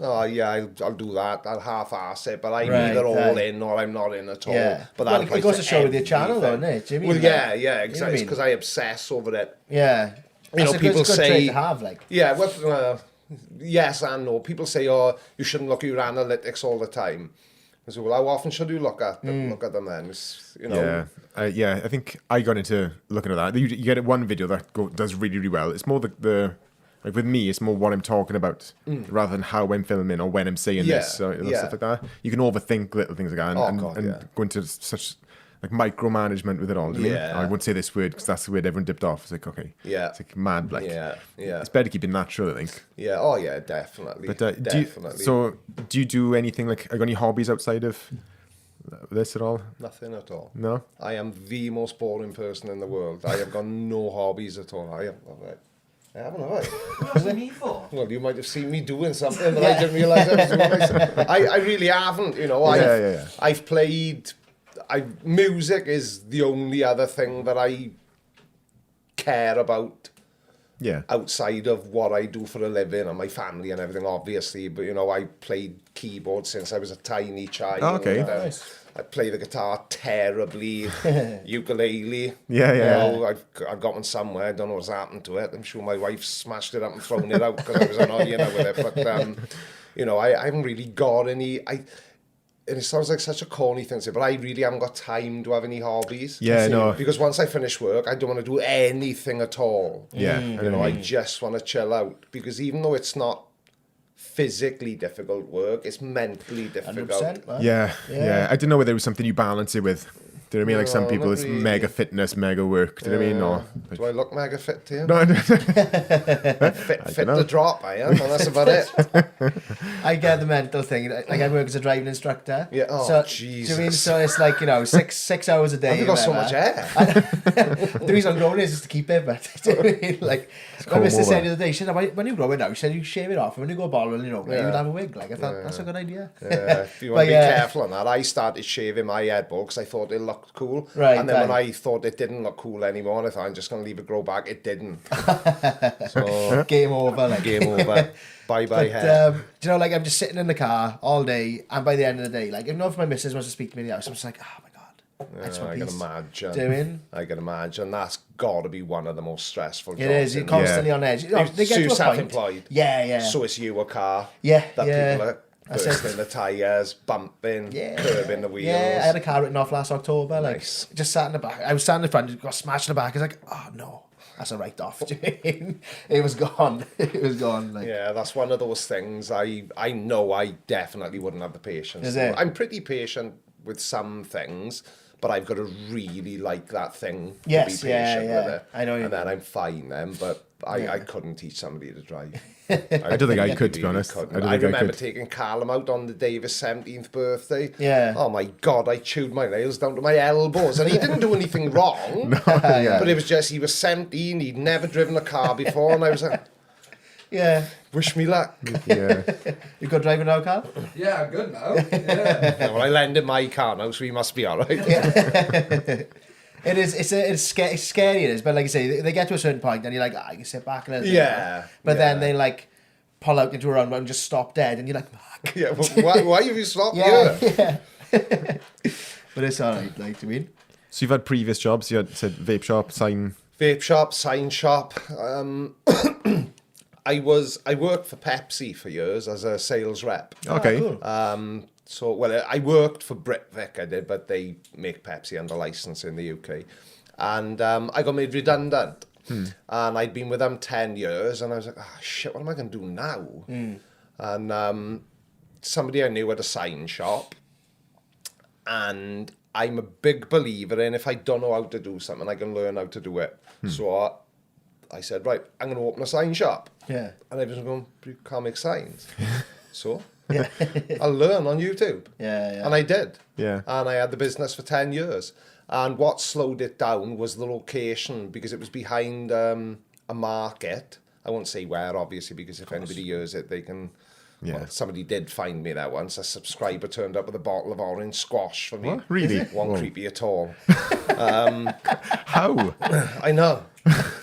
Oh yeah, I'll do that. I'll half-ass it, but I'm Right, either all right. in or I'm not in at all. Yeah. But Well, that it goes to show with your channel, though, doesn't it? Do you mean? Well, Like, yeah, you know what I exactly. It's mean? because I obsess over it. Yeah. That's a people good say trait to have, like. Yeah, well, yes and no. People say, oh, you shouldn't look at your analytics all the time. I say, well, how often should you look at them? Look at them then. It's, I think I got into looking at that. You get one video that does really, really well. It's more the like with me, it's more what I'm talking about rather than how I'm filming or when I'm saying this. So stuff like that. You can overthink little things like that and go into such like micromanagement with it all. Do you mean? Yeah. I wouldn't say this word because that's the word everyone dipped off. It's like, okay. Yeah. It's like mad, like. Yeah. It's better keeping natural, I think. Yeah, oh yeah, definitely. But definitely. do you do anything like, have you got any hobbies outside of this at all? Nothing at all. No? I am the most boring person in the world. I have got no hobbies at all. I haven't, have I? What's it me for? Well, you might have seen me doing something that I didn't realise I was doing. I really haven't, I've played... music is the only other thing that I care about outside of what I do for a living and my family and everything, obviously. But, I played keyboard since I was a tiny child. Oh, okay. Nice. I play the guitar terribly. Ukulele. I've got one somewhere. I don't know what's happened to it. I'm sure my wife smashed it up and thrown it out because I was annoying her with it. But, I haven't really got any... And it sounds like such a corny thing to say, but I really haven't got time to have any hobbies. Yeah, no. Because once I finish work, I don't want to do anything at all. Yeah. I just want to chill out. Because even though it's not physically difficult work, it's mentally difficult. 100%, man. Yeah. I didn't know whether there was something you balance it with. Do you know what I mean? Like some No, people, not it's really. mega fitness, mega work. Do you know what I mean? Or, Do I look mega fit to you? no, Fit to drop, I am, and that's about it. I get the mental thing. Like, I work as a driving instructor. Yeah, oh, so, Jesus. Do you mean, so it's like, 6 hours a day. Have you got so whatever. much hair? The reason I'm growing is just to keep it, but do you know what I mean? Like, my comb missus said over. the other day, she said, when you grow it now, she said you shave it off, and when you go bald, you'll have a wig. Like, I thought, that's a good idea. Yeah, if you want to be careful on that. I started shaving my head bald because I thought it'd look looked cool. Right, And then when right. I thought it didn't look cool anymore, and I thought I'm just going to leave it grow back, it didn't. So Game over. Like. game over. Bye bye But, hair. do you know, like, I'm just sitting in the car all day, and by the end of the day, like, even if my missus wants to speak to me in the house, I'm just like, oh my god, I just want I can peace. imagine. Doing. I can imagine. That's got to be one of the most stressful jobs. It is. You're in constantly Yeah. on edge. You know, they So get you're to a self-employed. point. Yeah, yeah. So it's you a car. Yeah, That yeah. people are That's bursting it. the tyres, bumping, Yeah. curbing the wheels. Yeah, I had a car written off last October. Like, Nice. just sat in the back. I was sat in the front, got smashed in the back. I was like, oh no, that's a write-off. Do you mean? It was gone. It was gone. Like, Yeah, that's one of those things I know I definitely wouldn't have the patience. Is to do. it? I'm pretty patient with some things, but I've got to really like that thing Yes, to be patient yeah, with yeah. it. I know what you And then mean. I'm fine then, but I Yeah. couldn't teach somebody to drive. I don't think I could, to be honest. couldn't. I don't I think I remember could. taking Callum out on the day of his 17th birthday. Yeah. Oh my God, I chewed my nails down to my elbows. And he didn't do anything wrong. Yeah. But it was just, he was 17, he'd never driven a car before. And I was like, yeah. wish me luck. Yeah. You good driving now, Carl? Yeah, I'm good now. Yeah. Well, I lended my car now, so we must be all right. It is. It's scary. It is, but like I say, they get to a certain point, and you're like, you can sit back a little bit. Yeah, But then yeah. they like pull out into a roundabout and just stop dead, and you're like, fuck. Yeah, well, why have you stopped Yeah, here? yeah. But it's alright. Like, do you mean? So you've had previous jobs. You had said vape shop, sign. Vape shop, sign shop. I worked for Pepsi for years as a sales rep. Okay. Cool. So, well, I worked for Britvic, I did, but they make Pepsi under license in the UK. And I got made redundant. And I'd been with them 10 years, and I was like, shit, what am I going to do now? And somebody I knew had a sign shop. And I'm a big believer in if I don't know how to do something, I can learn how to do it. So I said, right, I'm going to open a sign shop. Yeah. And everyone's going, you can't make signs. So I'll learn on YouTube. Yeah, yeah. And I did. Yeah. And I had the business for 10 years. And what slowed it down was the location, because it was behind a market. I won't say where, obviously, because if anybody hears it, they can... Yeah. Well, somebody did find me there once. A subscriber turned up with a bottle of orange squash for me. What? Really? One Whoa. creepy at all. How? I know.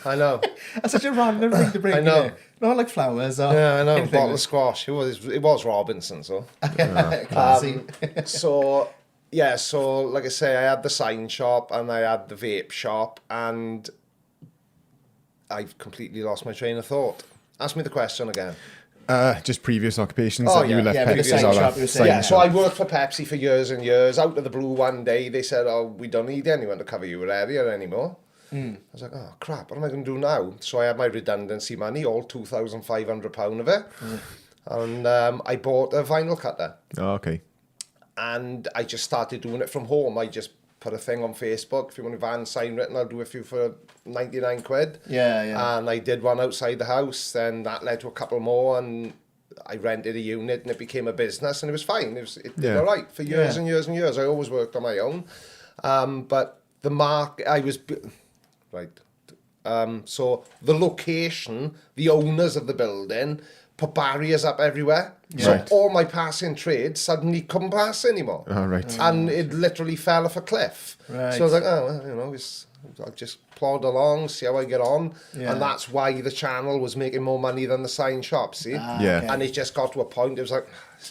I know. That's such a random thing to bring. I know. In. Not like flowers or Yeah, I know. anything. Bottle of squash. It was Robinson, so. Classy. So, yeah, so like I say, I had the sign shop and I had the vape shop, and I've completely lost my train of thought. Ask me the question again. Just previous occupations Oh, that you yeah. left Yeah, with the Pepsi. sign all shop, that. you were saying. Yeah, so I worked for Pepsi for years and years. Out of the blue one day, they said, we don't need anyone to cover your area anymore. I was like, oh, crap, what am I going to do now? So I had my redundancy money, all £2,500 of it. And I bought a vinyl cutter. Oh, okay. And I just started doing it from home. I just put a thing on Facebook. If you want a van sign written, I'll do it for you for 99 quid. Yeah, yeah. And I did one outside the house. Then that led to a couple more. And I rented a unit and it became a business. And it was fine. It did Yeah. all right for years Yeah. and years and years. I always worked on my own. But the market, right. So the location, the owners of the building put barriers up everywhere. So Right. all my passing trades suddenly couldn't pass anymore. All right. And it literally fell off a cliff. Right. So I was like, I'll just plod along, see how I get on. Yeah. And that's why the channel was making more money than the sign shop, see? Yeah. okay. And it just got to a point, it was like,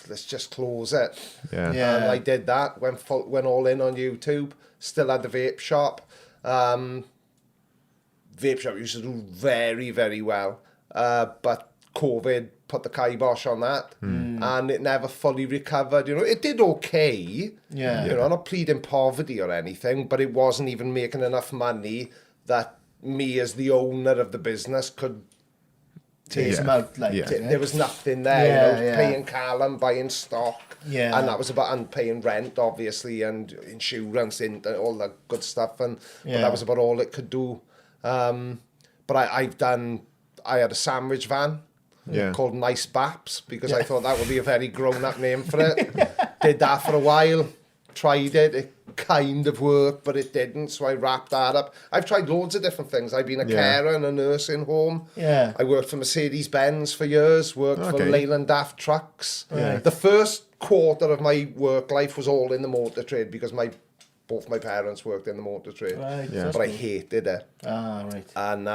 let's just close it. Yeah. Yeah. And I did that, went all in on YouTube, still had the vape shop. Vape shop used to do very, very well. But COVID put the kibosh on that, and it never fully recovered. It did okay. Yeah. Not pleading poverty or anything, but it wasn't even making enough money that me as the owner of the business could take. Takes them out like. Yeah. There was nothing there, Yeah, yeah. paying Callum, buying stock, Yeah. and that was about, and paying rent, obviously, and insurance, and all that good stuff, but Yeah. that was about all it could do. But I had a sandwich van Yeah. called Nice Baps, because I thought that would be a very grown-up name for it. Did that for a while, tried it kind of worked, but it didn't, so I wrapped that up. I've tried loads of different things. I've been a Yeah. carer in a nursing home. Yeah. I worked for Mercedes-Benz for years, worked for Okay. Leyland Daft Trucks. Right. The first quarter of my work life was all in the motor trade, because my both my parents worked in the motor trade, Right, Yeah. but I hated it. Ah, right. And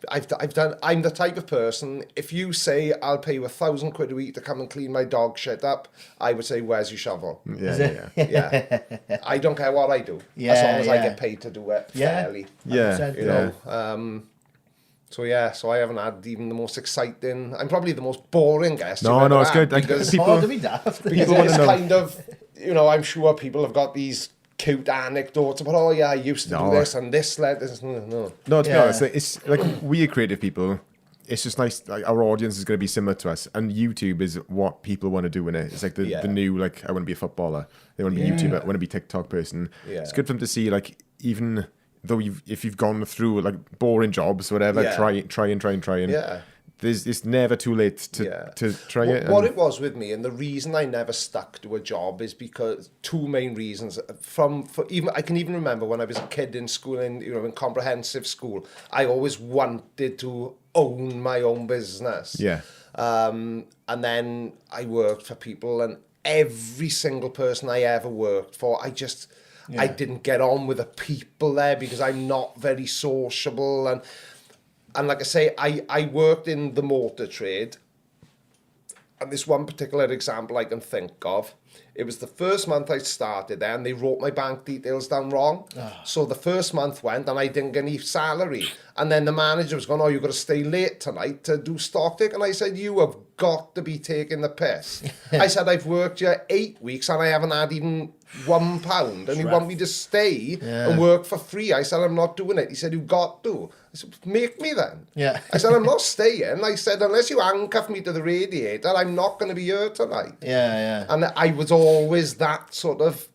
I'm the type of person, if you say I'll pay you £1,000 a week to come and clean my dog shit up, I would say, where's your shovel? Yeah. I don't care what I do, as long as I get paid to do it fairly. Yeah. 100%. You know. So I haven't had even the most exciting. I'm probably the most boring guest. No, you've ever it's had good. Like, because, people- Don't be daft. because wanna it's know. kind of, you know, I'm sure people have got these cute anecdotes about, oh yeah, I used to do this and this led this. No. No, to be Yeah. honest, it's like we're creative people. It's just nice. Like our audience is going to be similar to us, and YouTube is what people want to do in it. It's like the new, like, I want to be a footballer. They want to be a YouTuber. I want to be a TikTok person. Yeah. It's good for them to see, like, even though if you've gone through like boring jobs, whatever, try and Yeah. it's never too late to try it. What it was with me, and the reason I never stuck to a job is because two main reasons. I can even remember when I was a kid in school, in comprehensive school, I always wanted to own my own business. Yeah. And then I worked for people, and every single person I ever worked for, I didn't get on with the people there because I'm not very sociable. And like I say, I worked in the motor trade. And this one particular example I can think of, it was the first month I started there and they wrote my bank details down wrong. So the first month went and I didn't get any salary. And then the manager was going, oh, you've got to stay late tonight to do stock take. And I said, you have got to be taking the piss. I said, I've worked here 8 weeks and I haven't had even £1. And you want me to stay and work for free? I said, I'm not doing it. He said, you've got to. I said, make me then. Yeah. I said, I'm not staying. I said, unless you handcuff me to the radiator, I'm not going to be here tonight. Yeah. And I was always that sort of,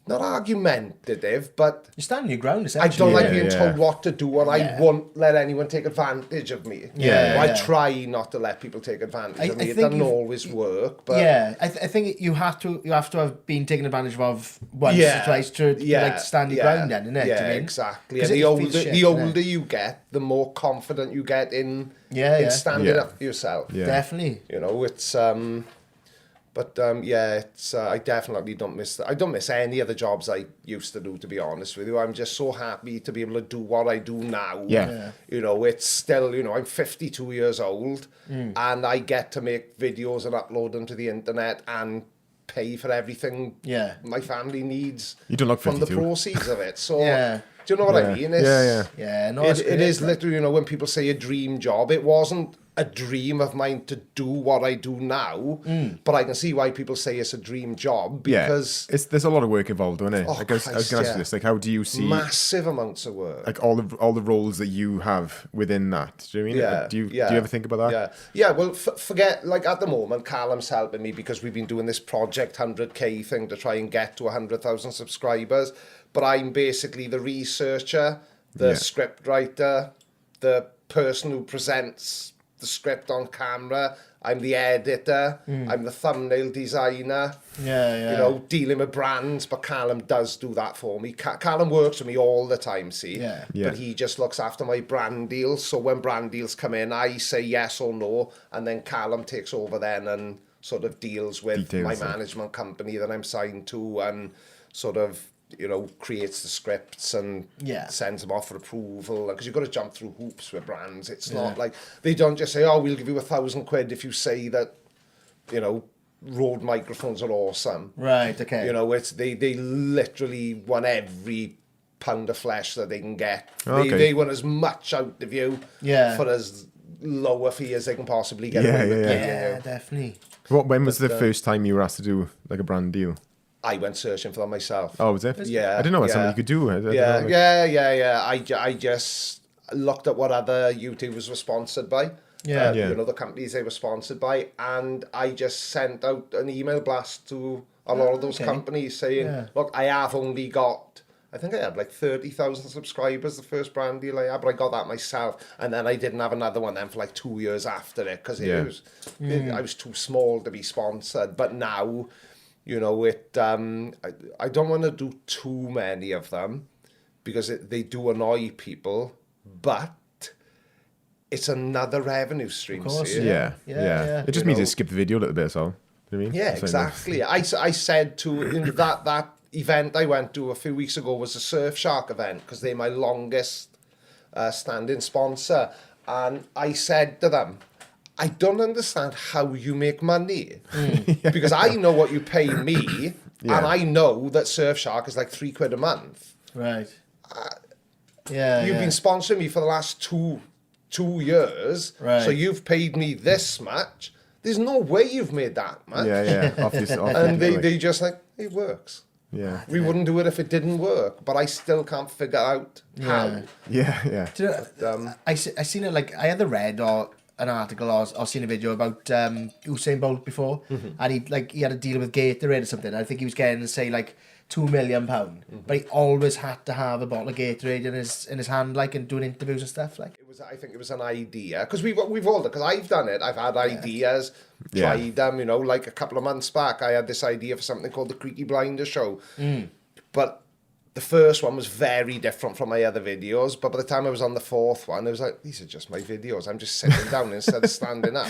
not argumentative, but You stand your ground, I essentially. don't like being told what to do, and I won't let anyone take advantage of me. I try not to let people take advantage of me. It doesn't always work, but I think you have to have been taken advantage of once or twice to like stand your ground then, innit? Yeah, Do you mean? exactly. 'Cause And it the feels shit, the innit? older you get, the more confident you get in standing up for yourself. Yeah. Definitely. You know, it's it's I definitely don't miss that. I don't miss any of the jobs I used to do, to be honest with you. I'm just so happy to be able to do what I do now. Yeah. You know, it's still, I'm 52 years old and I get to make videos and upload them to the internet and pay for everything my family needs You don't look from the 52. proceeds of it. So Yeah. do you know what I mean? It's, Yeah, no, it is literally, when people say a dream job, it wasn't a dream of mine to do what I do now, but I can see why people say it's a dream job because there's a lot of work involved, isn't it? Oh, like I was going to ask Christ, you this, like, how do you see massive amounts of work. like all the roles that you have within that? Do you know what I mean? Like, do you ever think about that? Yeah. Well, forget, like, at the moment, Callum's helping me because we've been doing this Project 100K thing to try and get to 100,000 subscribers. But I'm basically the researcher, the script writer, the person who presents the script on camera. I'm the editor. I'm the thumbnail designer. Dealing with brands. But Callum does do that for me. Callum works with me all the time, see? Yeah. But he just looks after my brand deals. So when brand deals come in, I say yes or no, and then Callum takes over then and sort of deals with Details, my management company that I'm signed to and sort of, creates the scripts and sends them off for approval. Because you've got to jump through hoops with brands. It's not like, they don't just say, oh, we'll give you £1,000 if you say that, Rode microphones are awesome. Right, okay. It's they literally want every pound of flesh that they can get. Okay. They want as much out of you for as low a fee as they can possibly get away with giving you. Definitely. When was the first time you were asked to do like a brand deal? I went searching for them myself. Oh, was it? Yeah. I didn't know that's something you could do. I don't know, like- I just looked at what other YouTubers were sponsored by. The companies they were sponsored by, and I just sent out an email blast to a lot of those companies saying, look, I have only got, I think I had like 30,000 subscribers the first brand deal I had, but I got that myself, and then I didn't have another one then for like 2 years after it because I was too small to be sponsored. But now, I don't want to do too many of them because they do annoy people, but it's another revenue stream. Of course, see? Yeah. It just means you skip the video a little bit, so. You know what I mean? Yeah, It's like, exactly. I said to that event I went to a few weeks ago was a Surfshark event, because they're my longest standing sponsor. And I said to them, I don't understand how you make money. Because I know what you pay me, and I know that Surfshark is like £3 a month. Right. You've been sponsoring me for the last two years, Right. so you've paid me this much. There's no way you've made that much. Off And they just like, it works. Yeah. We wouldn't do it if it didn't work, but I still can't figure out how. Yeah. Do you know, I seen it, like, I either read or an article or seen a video about Usain Bolt before, and he had a deal with Gatorade or something. I think he was getting, say, like, £2 million, but he always had to have a bottle of Gatorade in his hand, like, and doing interviews and stuff, like. I think it was an idea, because we've all done, because I've done it. I've had ideas, tried them. Like a couple of months back, I had this idea for something called the Creaky Blinder show, but the first one was very different from my other videos. But by the time I was on the fourth one, it was like, these are just my videos. I'm just sitting down instead of standing up.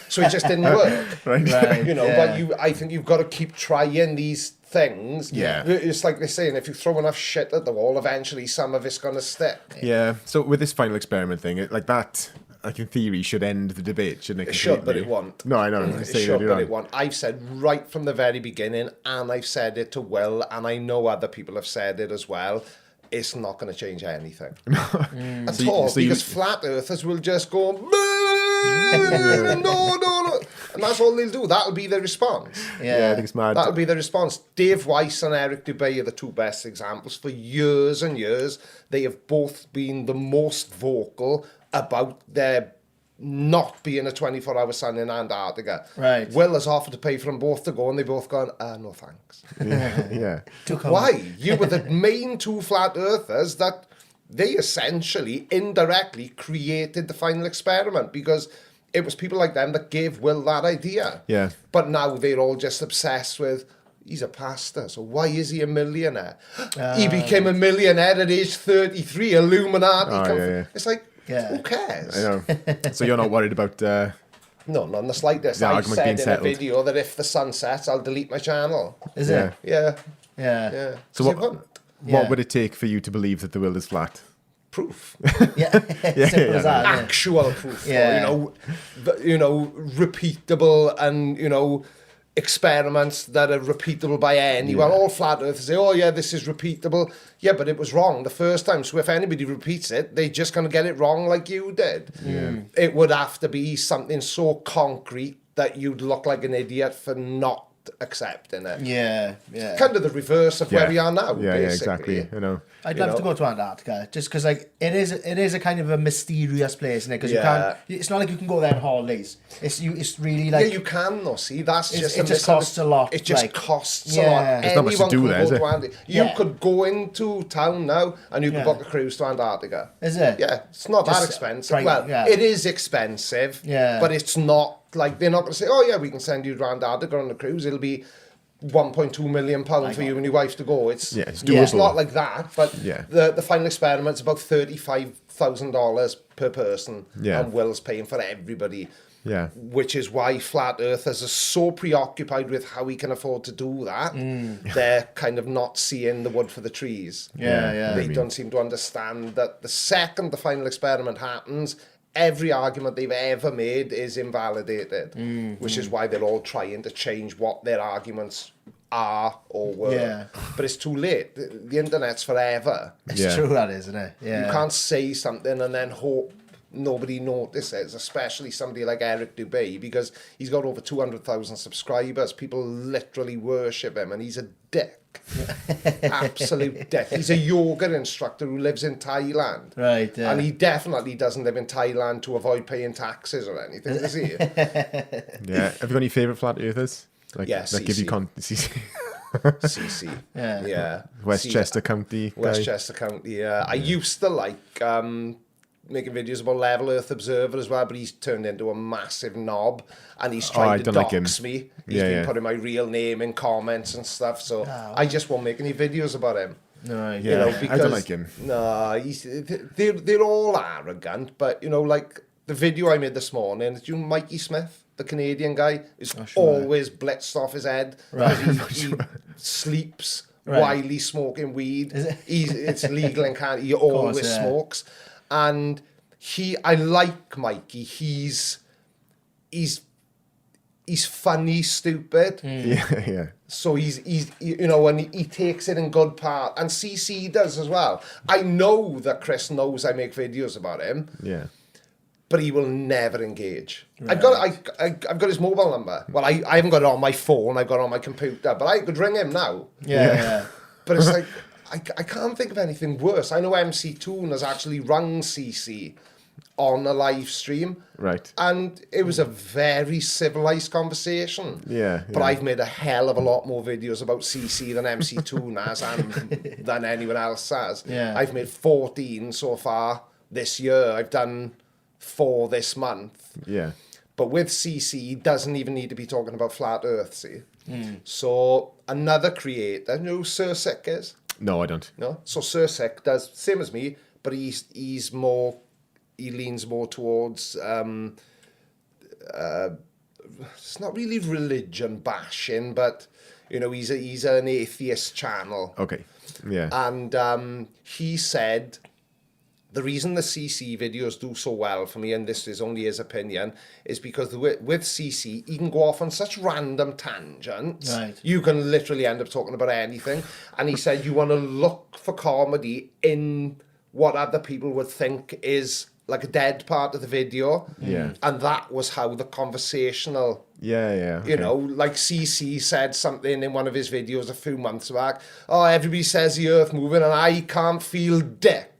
So it just didn't work. Right, But I think you've got to keep trying these things. Yeah. It's like they're saying, if you throw enough shit at the wall, eventually some of it's going to stick. Yeah. So with this final experiment thing, like that, like in theory, should end the debate, shouldn't it? It should, but it won't. No, I know. It should, but it won't. I've said right from the very beginning, and I've said it to Will, and I know other people have said it as well, it's not going to change anything. At all, because flat earthers will just go, no. And that's all they'll do. That'll be their response. Yeah, I think it's mad. That'll be the response. Dave Weiss and Eric Dubay are the two best examples. For years and years, they have both been the most vocal about their not being a 24-hour sun in Antarctica. Right. Will has offered to pay for them both to go, and they both gone, no thanks. Yeah. Why? You were the main two flat earthers that they essentially indirectly created the final experiment, because it was people like them that gave Will that idea. Yeah. But now they're all just obsessed with, he's a pastor, so why is he a millionaire? He became a millionaire at age 33, Illuminati. It's like, who cares? I know. So you're not worried about... No, not in the slightest. I said in a video that if the sun sets, I'll delete my channel. Is it? Yeah. So what would it take for you to believe that the world is flat? Proof. Simple as that. Actual proof. Or, repeatable and, experiments that are repeatable by anyone. All flat earthers say, oh yeah, this is repeatable. Yeah, but it was wrong the first time. So if anybody repeats it, they're just going to get it wrong like you did. It would have to be something so concrete that you'd look like an idiot for not accepting it. Yeah. Kind of the reverse of where we are now, Yeah, basically. exactly. I'd love to go to Antarctica, just because like it is a kind of a mysterious place, isn't it? Because you can't. It's not like you can go there on holidays. It's really like you can though. See, that's just it just costs a lot. It just costs a lot. There's not much to do there, is it? You could go into town now and you could book a cruise to Antarctica. Is it? Yeah, it's not that expensive. It is expensive. Yeah, but it's not like they're not going to say, oh yeah, we can send you to Antarctica on a cruise. It'll be £1.2 million for you and your wife to go. It's doable. It's not like that, but the final experiment's about $35,000 per person, and Will's paying for everybody. Yeah, which is why flat earthers are so preoccupied with how we can afford to do that. They're kind of not seeing the wood for the trees. They don't seem to understand that the second the final experiment happens, every argument they've ever made is invalidated, which is why they're all trying to change what their arguments are or were. But it's too late. The internet's forever. It's true, that is, isn't it? Yeah. You can't say something and then hope nobody notices, especially somebody like Eric Dubay, because he's got over 200,000 subscribers. People literally worship him, and he's a dick. Absolute dick. He's a yoga instructor who lives in Thailand. Right. Yeah. And he definitely doesn't live in Thailand to avoid paying taxes or anything, does he? Yeah. Have you got any favourite flat earthers? Like, that give you CC. Yeah. Westchester County. Westchester County, yeah. I used to like making videos about Level Earth Observer as well, but he's turned into a massive knob, and he's trying to dox me. He's been putting my real name in comments and stuff, so I just won't make any videos about him. No, Because, I don't like him. No, they're all arrogant, but like the video I made this morning, do you know Mikey Smith, the Canadian guy, is always blitzed off his head. He sleeps Right. while he's smoking weed. Is it? It's legal in Canada. He always yeah. smokes. And I like Mikey. He's funny, stupid. Yeah. So he's you know, and he takes it in good part, and CC does as well. I know that Chris knows I make videos about him, Yeah. but he will never engage. Right. I've got his mobile number. Well, I haven't got it on my phone. I've got it on my computer, but I could ring him now. Yeah. But it's like I can't think of anything worse. I know MC Toon has actually rung CC on a live stream. Right. And it was a very civilized conversation. Yeah. But I've made a hell of a lot more videos about CC than MC Toon has and than anyone else has. Yeah. I've made 14 so far this year. I've done 4 this month. Yeah. But with CC, he doesn't even need to be talking about flat Earth, see? So another creator, you know who Sir Sick is? No, I don't. No? So Sir Sick does, same as me, but he's more, he leans more towards, it's not really religion bashing, but, you know, he's an atheist channel. Okay. Yeah. And he said the reason the CC videos do so well for me, and this is only his opinion, is because with CC, he can go off on such random tangents. Right. You can literally end up talking about anything. And he said you want to look for comedy in what other people would think is like a dead part of the video. Yeah. And that was how the conversational... Yeah. You okay. know, like CC said something in one of his videos a few months back. Oh, everybody says the earth moving and I can't feel dick.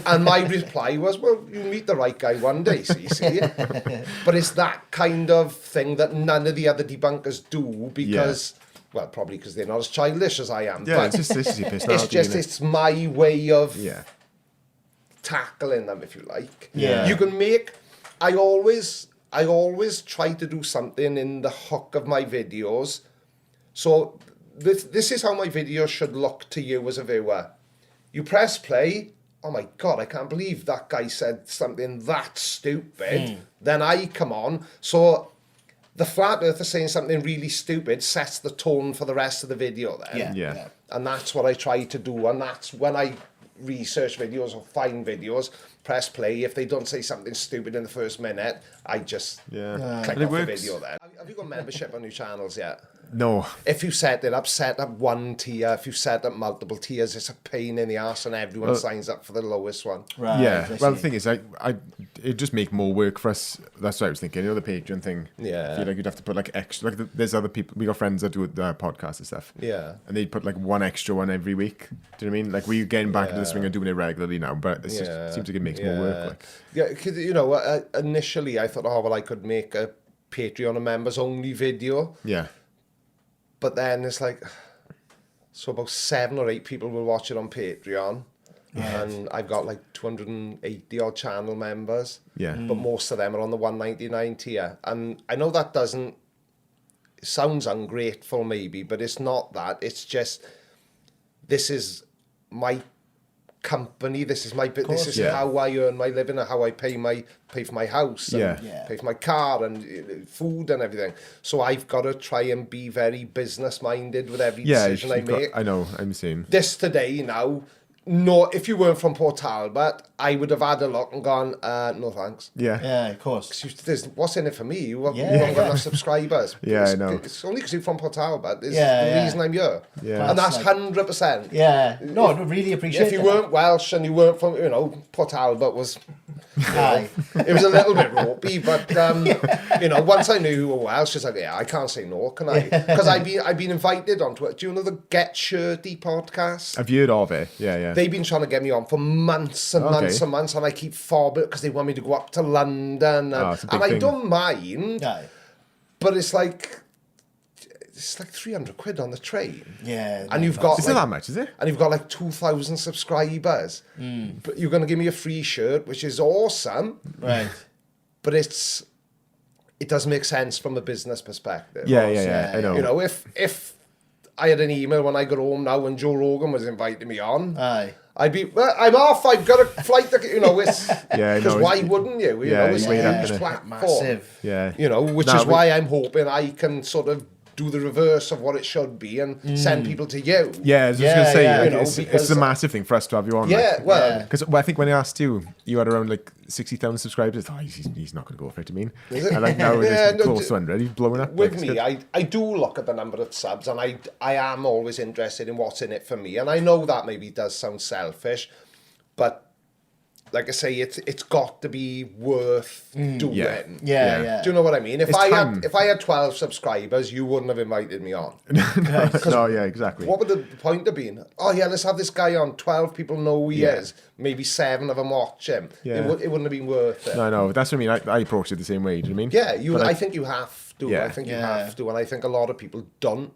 And my reply was, well, you'll meet the right guy one day, CC. But it's that kind of thing that none of the other debunkers do because, well, probably because they're not as childish as I am. Yeah, but it's just your personality. it's just, innit? it's my way of Yeah. tackling them, if you like. Yeah. You can make... I always try to do something in the hook of my videos. So this is how my videos should look to you as a viewer. You press play. Oh my God, I can't believe that guy said something that stupid. Then I come on. So the flat earther saying something really stupid sets the tone for the rest of the video then. Yeah. And that's what I try to do. And that's when I research videos or find videos, press play. If they don't say something stupid in the first minute, I just Yeah. click And it off the works. video then. Have you got membership on your channels yet? No. If you set up one tier. If you set up multiple tiers, it's a pain in the arse and everyone signs up for the lowest one. Right. Yeah. I Well, the see. thing is, it'd just make more work for us. That's what I was thinking. You know, the Patreon thing. Yeah. I feel like you'd have to put like extra. Like there's other people. We got friends that do podcasts and stuff. Yeah. And they'd put like one extra one every week. Do you know what I mean? Like we're getting back into the swing of doing it regularly now, but it's just, it seems like it makes more work. Like. Yeah, because, you know, initially I thought, oh, well, I could make a Patreon and members only video. Yeah. But then it's like, so about 7 or 8 people will watch it on Patreon. And I've got like 280 odd channel members. Yeah. But most of them are on the 199 tier. And I know that doesn't, it sounds ungrateful maybe, but it's not that. It's just, this is my company, this is this is Yeah. how I earn my living and how I pay for my house and Yeah. pay for my car and food and everything. So I've got to try and be very business minded with every Yeah. decision I make. I know. I'm the same. This today now, no, if you weren't from Port Talbot, I would have had a look and gone, no thanks. Yeah. Yeah, of course. What's in it for me? You haven't Yeah. got enough subscribers. Yeah, I know. It's only because you're from Port Talbot is Yeah, the yeah. reason I'm here. Yeah. And that's That's 100%. Yeah. No, I really appreciate If you that. weren't Welsh and you weren't from, you know, Port Talbot was, Aye. it was a little bit ropey, but, you know, once I knew you were Welsh, it's like, yeah, I can't say no, can I? Because I've been invited onto it. Do you know the Get Shirty podcast? I've heard of it. Yeah. They've been trying to get me on for months and months and months, and I keep fobbing because they want me to go up to London, and, it's a big and I thing. don't mind, Aye. but it's like 300 quid on the train. Yeah. And you've got Is it that much? Is it? and you've got like 2,000 subscribers. But you're going to give me a free shirt, which is awesome, Right. but it doesn't make sense from a business perspective. Yeah. I know. You know, if I had an email when I got home now and Joe Rogan was inviting me on, Aye. I'd be, well, I'm off, I've got a flight to, you know, it's, Yeah, I because know. why wouldn't you? You Yeah, know, it's you weigh it a up, huge innit? platform. Massive. Yeah. You know, which Nah, is why I'm hoping I can sort of do the reverse of what it should be and send people to you. Yeah, I was just Yeah, going to say, yeah. like, You know, it's because- a massive thing for us to have you on. Yeah, well, Because I think when I asked you, you had around like 60,000 subscribers. I thought, he's not going to go for it, I mean. Is it? And like now Yeah, it's no, close to 100. He's blowing up. with like, me, it's I do look at the number of subs, and I am always interested in what's in it for me. And I know that maybe does sound selfish, but like I say, it's got to be worth doing. Yeah. Yeah. Do you know what I mean? If It's time. if I had 12 subscribers, you wouldn't have invited me on. good. No, yeah, exactly. What would the point have been? Oh yeah, let's have this guy on. 12 people know who he Yeah. is. Maybe 7 of them watch him. Yeah. It wouldn't have been worth it. No, that's what I mean. I approach it the same way, do you know what I mean? Yeah, But I think you have to. Yeah. I think you Yeah. have to, and I think a lot of people don't.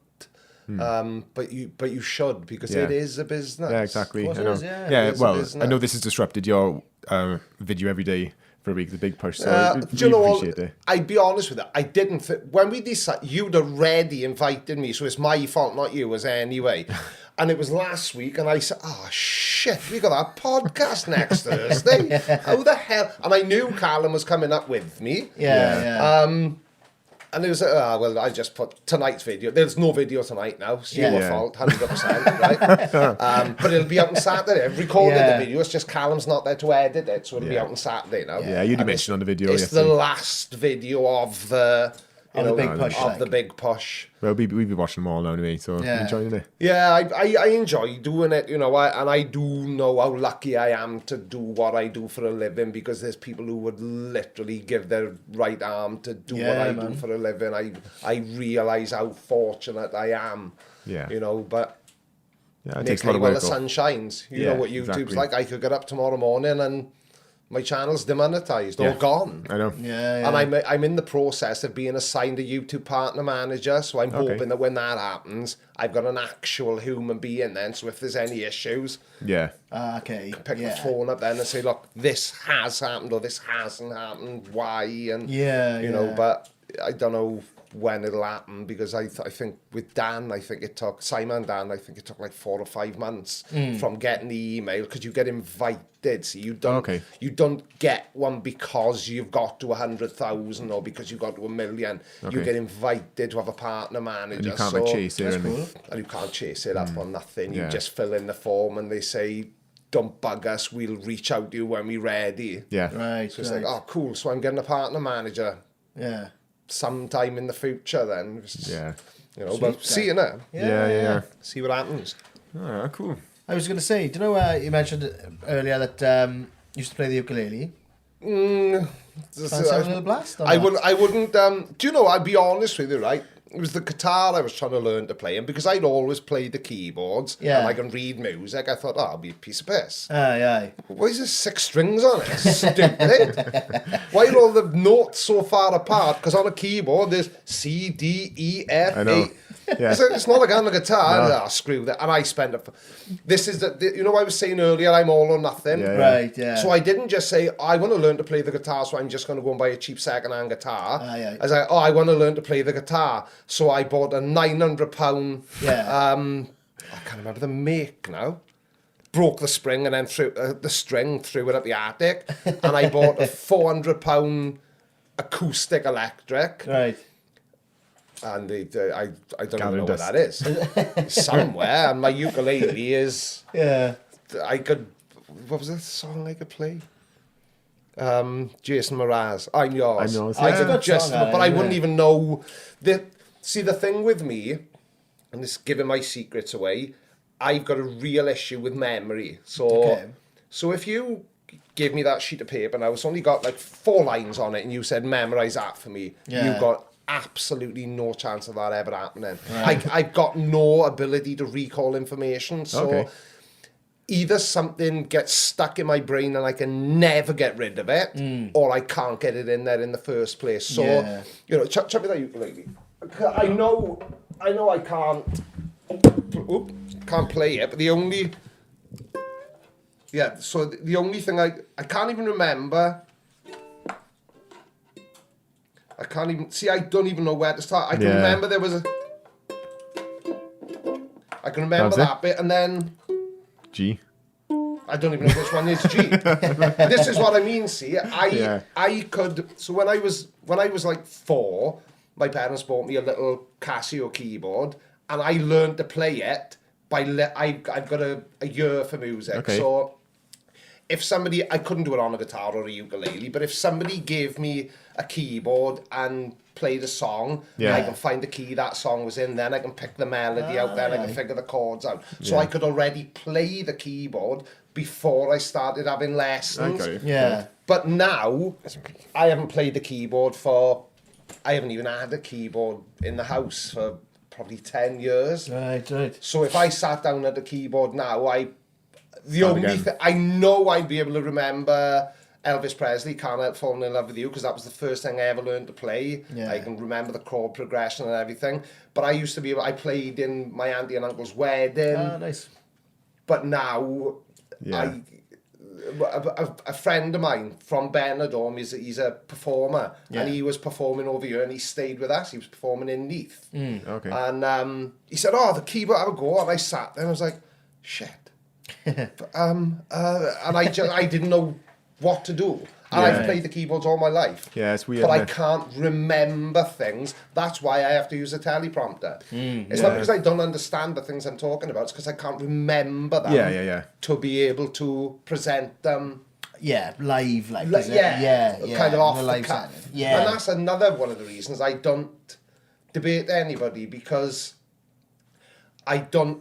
But you should, because Yeah. it is a business. Yeah, exactly. Of course I it know. is, yeah. Yeah, It is a well, I business. know this has disrupted your video every day for a week, the big push. So I Do you know what? appreciate it. I'd be honest with you. I didn't when we decided, you'd already invited me, so it's my fault, not yours anyway. And it was last week, and I said, "Oh shit, we got our podcast next Thursday. How the hell?" And I knew Callum was coming up with me. Yeah. And it was, well, I just put tonight's video. There's no video tonight now. It's your Yeah. fault, 100%, right? But it'll be out on Saturday. I've recorded Yeah. the video. It's just Callum's not there to edit it, so it'll be Yeah. out on Saturday now. Yeah, you did And mention on the video It's the yesterday. last video of the... Of the big push, Of like. the big push. Well, we'll be watching them all now anyway, so Yeah. enjoying it. Yeah, I enjoy doing it, you know, and I do know how lucky I am to do what I do for a living, because there's people who would literally give their right arm to do what Yeah, I man. do for a living. I realise how fortunate I am, Yeah. you know, but Yeah, it make takes a lot hay of while work the off. sun shines. You Yeah, know what YouTube's exactly. like. I could get up tomorrow morning and my channel's demonetized or Yeah. gone. I know. Yeah. And I'm in the process of being assigned a YouTube partner manager, so I'm Okay. hoping that when that happens, I've got an actual human being then, so if there's any issues, Yeah. Okay. pick yeah. the phone up then and say, look, this has happened or this hasn't happened, why? And, Yeah, you know, yeah. but I don't know when it'll happen, because I think with Dan, Simon and Dan, I think it took like 4 or 5 months from getting the email, because you get invited, so you don't Okay. you don't get one because you've got to 100,000 or because you've got to 1 million. You Okay. get invited to have a partner manager. And you can't so, like chase it or That's anything. cool. and you can't chase it up on nothing. You Yeah. just fill in the form and they say, don't bug us, we'll reach out to you when we're ready. Yeah. Right. So it's right. like, oh, cool, so I'm getting a partner manager Yeah. sometime in the future then. Yeah. You know, but see you now. Yeah. See what happens. Oh, cool. I was going to say, do you know you mentioned earlier that you used to play the ukulele? Fancy having a little blast on I that? wouldn't, do you know, I'd be honest with you, right? It was the guitar I was trying to learn to play, and because I'd always played the keyboards, Yeah. and I can read music, I thought, oh, I'll be a piece of piss. Aye. Why is there 6 strings on it? Stupid. Why are all the notes so far apart? Because on a keyboard there's C, D, E, F, I know. A. Yeah. It's not like on the guitar. No. Oh, screw that. And I spend it. This is you know, I was saying earlier, I'm all or nothing. Yeah. Right, yeah. So I didn't just say, I want to learn to play the guitar, so I'm just going to go and buy a cheap second-hand guitar. Aye. I was like, I want to learn to play the guitar. So I bought a £900, Yeah. I can't remember the make now. Broke the spring and then threw the string, threw it up the attic. And I bought a £400 acoustic electric. Right. And I don't even Gathering know where dust. that is. Somewhere. And my ukulele is... Yeah. I could... What was the song I could play? Jason Mraz, I'm Yours. I'm Yours, I yeah. could Good just... song, But I yeah. wouldn't even know... See, the thing with me, and this is giving my secrets away, I've got a real issue with memory. Okay. So if you give me that sheet of paper now, it's only got like 4 lines on it, and you said, memorise that for me, Yeah. you've got absolutely no chance of that ever happening. I've got no ability to recall information, so Okay. either something gets stuck in my brain and I can never get rid of it, or I can't get it in there in the first place. So, Yeah. you know, chuck me that ukulele. I know I can't play it, but the only... Yeah, so the only thing I can't even remember... I can't even... See, I don't even know where to start. I can Yeah. remember there was a... I can remember That was it? that bit, and then... G. I don't even know which one is G. This is what I mean, see. Yeah. I could... So when I was like 4, my parents bought me a little Casio keyboard, and I learned to play it by I've got a year for music. Okay. So if somebody, I couldn't do it on a guitar or a ukulele, but if somebody gave me a keyboard and played a song, I can find the key that song was in, then I can pick the melody out, then I can figure the chords out. So I could already play the keyboard before I started having lessons. Okay. Yeah. But now, I haven't played the keyboard I haven't even had a keyboard in the house for probably 10 years. Right. So if I sat down at the keyboard now, the Start only again. thing I know I'd be able to remember Elvis Presley, Can't Help Falling in Love with You, because that was the first thing I ever learned to play. Yeah. I can remember the chord progression and everything. But I used to be able, I played in my auntie and uncle's wedding. Ah, nice. But now, Yeah. a friend of mine from Benidorm, he's a performer, and he was performing over here, and he stayed with us. He was performing in Neath. Okay. And he said, "Oh, the keyboard, have a go." And I sat there and I was like, "Shit." And I didn't know what to do. And Yeah. I've played the keyboards all my life. Yeah, it's weird, But I isn't it? can't remember things. That's why I have to use a teleprompter. It's not because I don't understand the things I'm talking about. It's because I can't remember them Yeah. to be able to present them. Yeah, live, like, Like, is it? yeah, yeah, kind of off in a the live cuff. setting. Yeah. And that's another one of the reasons I don't debate anybody, because I don't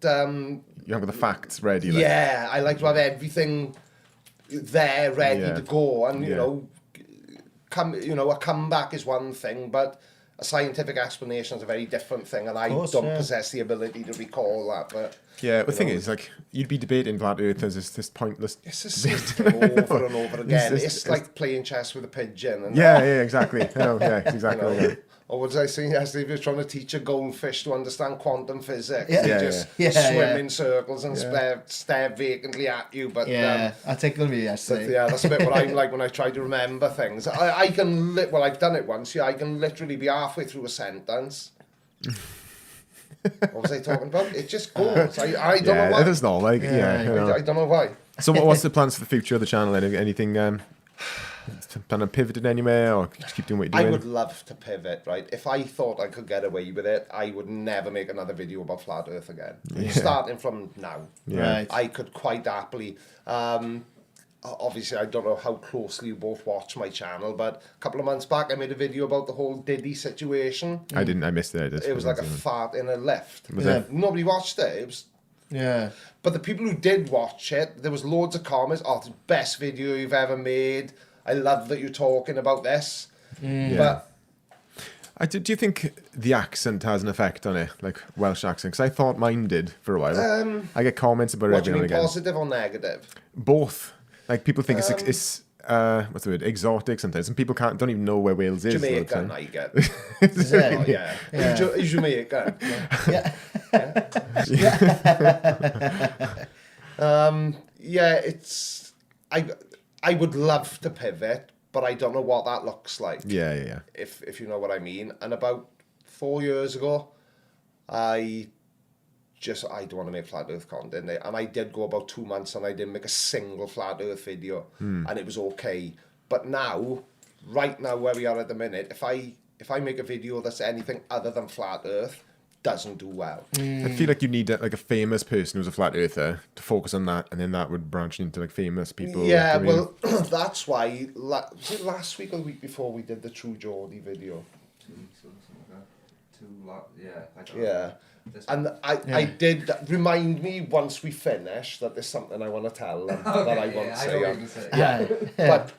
You have the facts ready. Like. yeah, I like to have everything there ready Yeah. to go, and Yeah. a comeback is one thing, but a scientific explanation is a very different thing, and I course, don't yeah. possess the ability to recall that. But Yeah, the you thing know, is, like, you'd be debating flat Earth as this pointless. it's the same thing over and over again. It's It's like playing chess with a pigeon. And Yeah, exactly. No, yeah, exactly. You know, Yeah. or what was I saying yesterday? If you're trying to teach a goldfish to understand quantum physics, Yeah. they Yeah, just yeah. Yeah, swim yeah. in circles and stare vacantly at you. But Yeah, that tickled me yesterday. yeah, that's a bit what I'm like when I try to remember things. I can, well, I've done it once. Yeah, I can literally be halfway through a sentence. What was I talking about? It just goes. I don't know Yeah, why. it is not like, yeah. you know. I don't know why. So what's the plans for the future of the channel? Anything, plan on pivoting anywhere, or just keep doing what you're I doing? would love to pivot, right? If I thought I could get away with it, I would never make another video about flat Earth again. Starting from now. Yeah. Right. I could quite happily. Obviously, I don't know how closely you both watch my channel, but a couple of months back, I made a video about the whole Diddy situation. I didn't. I missed it. It was like a fart in a lift. Was Yeah. it? Nobody watched it. It was, Yeah. but the people who did watch it, there was loads of comments. "Oh, it's the best video you've ever made. I love that you're talking about this." Yeah. But Do you think the accent has an effect on it, like Welsh accent? Because I thought mine did for a while. I get comments about it what do every you now and mean, again. positive or negative? Both. Like people think it's what's the word? Exotic sometimes, and people don't even know where Wales is. all the Jamaican, time. I get. Is it? Oh, yeah. He's Jamaican. Yeah. Yeah, it's. I would love to pivot, but I don't know what that looks like. Yeah. If you know what I mean. And about 4 years ago, I don't want to make flat Earth content, and I did go about 2 months and I didn't make a single flat Earth video, and it was okay. But now, right now where we are at the minute, if I make a video that's anything other than flat Earth, doesn't do well. I feel like you need like a famous person who's a flat earther to focus on that, and then that would branch into like famous people. Yeah, I mean, well, that's why. Was it last week or the week before we did the True Geordie video? 2 weeks or something like that. Yeah. I don't Yeah. know. This And I did remind me once we finish that there's something I want to tell them that I Okay, won't yeah, say. I know what on- you're saying. Yeah. But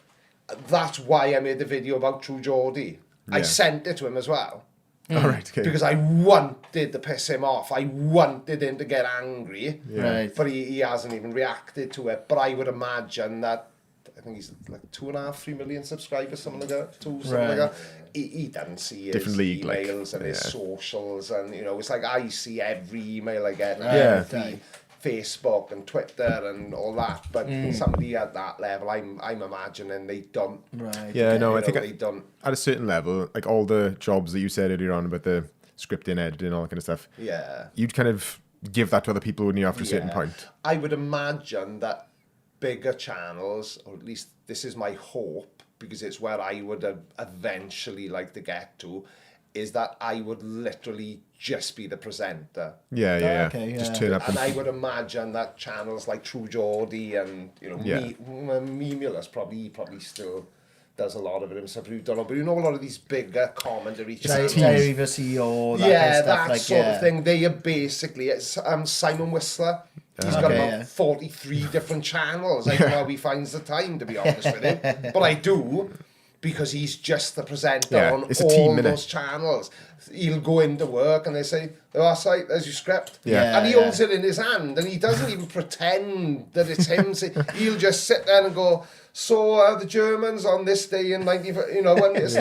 that's why I made the video about True Geordie. I Yeah. sent it to him as well. all right, okay. Because I wanted to piss him off. I wanted him to get angry. Right. But he hasn't even reacted to it. But I would imagine that, I think he's like 2.5-3 million subscribers, something like that. Something like Right. that. He doesn't see his Different league, like, emails and his yeah. socials, and it's like I see every email I get, and Yeah. every Facebook and Twitter and all that. But somebody at that level, I'm imagining they don't. Right. Yeah, no, I think they don't. at a certain level, like all the jobs that you said earlier on about the scripting, editing, all that kind of stuff, Yeah. you'd kind of give that to other people, wouldn't you, after a certain Yeah. point? I would imagine that bigger channels, or at least this is my hope, because it's where I would eventually like to get to, is that I would literally just be the presenter. Yeah. Okay, Just yeah. turn up And I would imagine that channels like True Geordie and, you know, Yeah. Memulus probably still does a lot of it himself. You don't know, but you know a lot of these bigger commentary channels. Diary of a CEO, that kind Yeah, of stuff. that Like, sort yeah. of thing. They are basically, it's Simon Whistler. He's got Okay, about yeah. 43 different channels. I don't know how he finds the time, to be honest with him. But I do, because he's just the presenter Yeah, on it's a all team, innit? those channels. He'll go into work and they say, oh, that's right, there's your script. Yeah. And he holds it in his hand and he doesn't even pretend that it's him. He'll just sit there and go, so the Germans on this day in 19... You know, when it's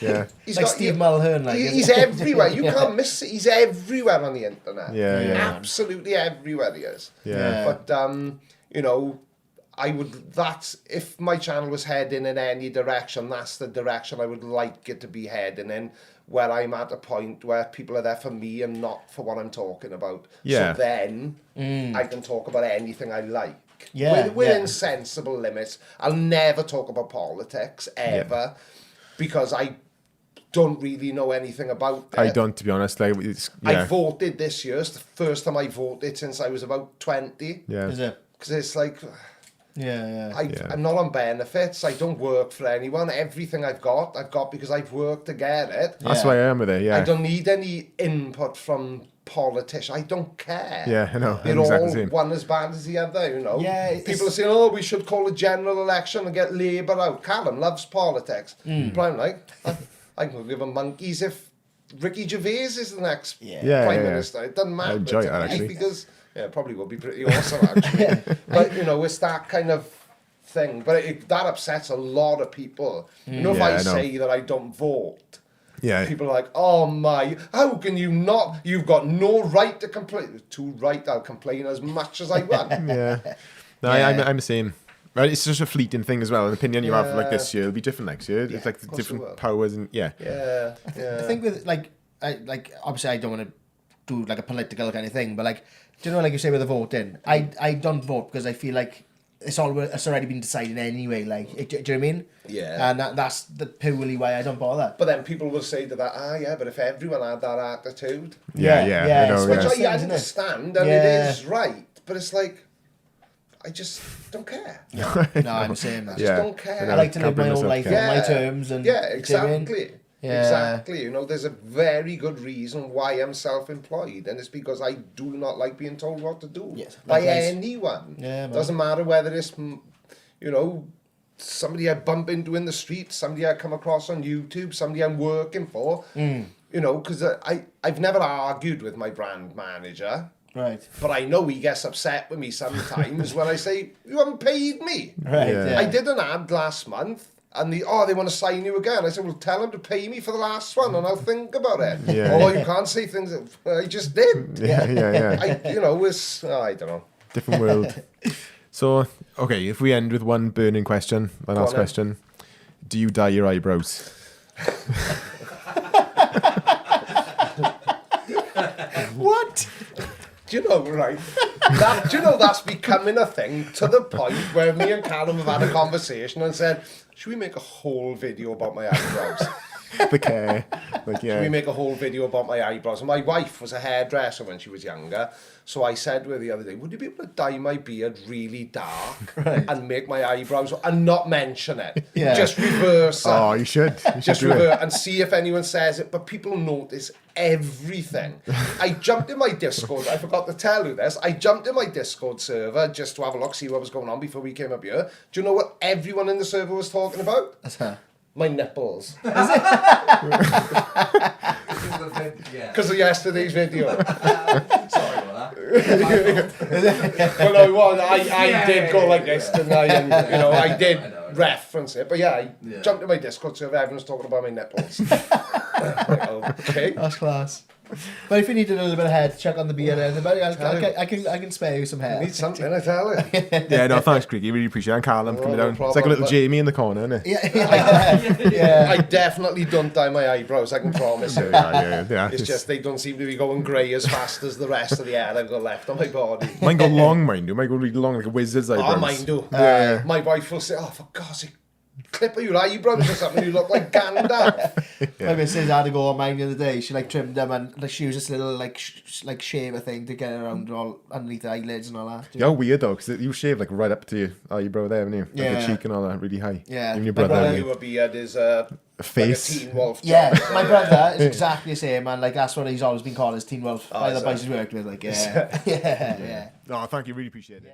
Yeah. He's Like Steve Mulhern, like, he's everywhere. You can't miss it. He's everywhere on the internet. Yeah. Absolutely everywhere he is. Yeah. But you know, that's if my channel was heading in any direction, that's the direction I would like it to be heading in, where I'm at a point where people are there for me and not for what I'm talking about. Yeah. So then I can talk about anything I like. Yeah, Within yeah. sensible limits. I'll never talk about politics ever because I don't really know anything about it. I don't, to be honest. Like, it's, I yeah. voted this year. It's the first time I voted since I was about 20. Yeah. Is it? Because it's like, Yeah. I'm not on benefits. I don't work for anyone. Everything I've got because I've worked to get it. That's Yeah. why I am with it, yeah. I don't need any input from politicians. I don't care. Yeah, I know. They're I'm exactly all the same. one as bad as the other, you know. Yeah, it's- People are saying, oh, we should call a general election and get Labour out. Callum loves politics. But I'm like, I can give a monkeys if Ricky Gervais is the next Yeah, Prime yeah. Minister. It doesn't matter I enjoy to that, me actually. because, yeah, it probably would be pretty awesome, actually. But, you know, it's that kind of thing. But that upsets a lot of people. You know, if Yeah, I I know. say that I don't vote, Yeah. people are like, oh my, how can you not? You've got no right to complain. Too right, I'll complain as much as I want. Yeah. No, Yeah. I'm the same. Right, it's just a fleeting thing as well. An opinion you have like Yeah. this year will be different next year. Yeah, It's like of course it different will. powers and yeah. Yeah, I yeah. think with like obviously I don't want to do like a political kind of thing, but like, do you know, like you say with the voting, I don't vote because I feel like it's already been decided anyway. Like, do you know what I mean? Yeah. And that's the purely why I don't bother. But then people will say to that, yeah, but if everyone had that attitude, Yeah, I know, it's which one of those I things, isn't it? understand, and Yeah. it is right, but it's like, I just don't care. No, I'm the same. I man. just don't care. I like to live my Can't own bring life on myself my care. terms. And Yeah, do you know what I mean? exactly. Yeah. Exactly. You know, there's a very good reason why I'm self-employed, and it's because I do not like being told what to do Yes, by likewise. anyone. Yeah, man. Doesn't matter whether it's, you know, somebody I bump into in the street, somebody I come across on YouTube, somebody I'm working for. You know, because I've never argued with my brand manager. Right. But I know he gets upset with me sometimes when I say, you haven't paid me. Right. Yeah. Yeah. I did an ad last month, and they want to sign you again. I said, well, tell them to pay me for the last one, and I'll think about it. Yeah. Oh, you can't say things that I just did. Yeah. I don't know. Different world. So, okay, if we end with one burning question, my last on then. question. Do you dye your eyebrows? What? Do you know, right? That's becoming a thing to the point where me and Callum have had a conversation and said, should we make a whole video about my eyebrows? The care. Like, We yeah. make a whole video about my eyebrows. And my wife was a hairdresser when she was younger. So I said to her the other day, would you be able to dye my beard really dark and make my eyebrows and not mention it? Yeah. Just reverse it. Oh, you should. You should Just do it. reverse and see if anyone says it. But people notice everything. I jumped in my Discord. I forgot to tell you this. I jumped in my Discord server just to have a look, see what was going on before we came up here. Do you know what everyone in the server was talking about? My nipples. Yeah. Because of yesterday's video. Sorry about that. Well, I did go like this, didn't I? And, you know, I did I know. reference it. But yeah, I Yeah. jumped in my Discord server, everyone's talking about my nipples. Okay. That's class. But if you need a little bit of hair to check on the beard, I can spare you some hair. Need something, I tell you. Yeah, no, thanks, Creaky. Really appreciate it. And Callum coming no down. It's like a problem, little but- Jamie in the corner, isn't it? Yeah. I definitely don't dye my eyebrows, I can promise you. Yeah. It's just they don't seem to be going grey as fast as the rest of the hair I've got left on my body. Mine go long, mind you. Mine go really long, like a wizard's eyebrows. Oh, mine do. Yeah. My wife will say, oh, for God's sake, clip of your eyebrows or something, you look like Gandalf. My missus had to go on mine the other day. She like trimmed them and like, she used this little like like shaver thing to get around all underneath the eyelids and all that. You're weird though, because you shave like right up to your eyebrow there, haven't you? Like Yeah. the cheek and all that, really high. Yeah. Even your My brother. brother- You a beard is a like a face. Teen Wolf. Yeah, job. my brother is exactly the same, and like that's what he's always been called as Teen Wolf by is the it? boys he's worked with. Like, yeah, yeah, yeah. Oh, thank you. Really appreciate it.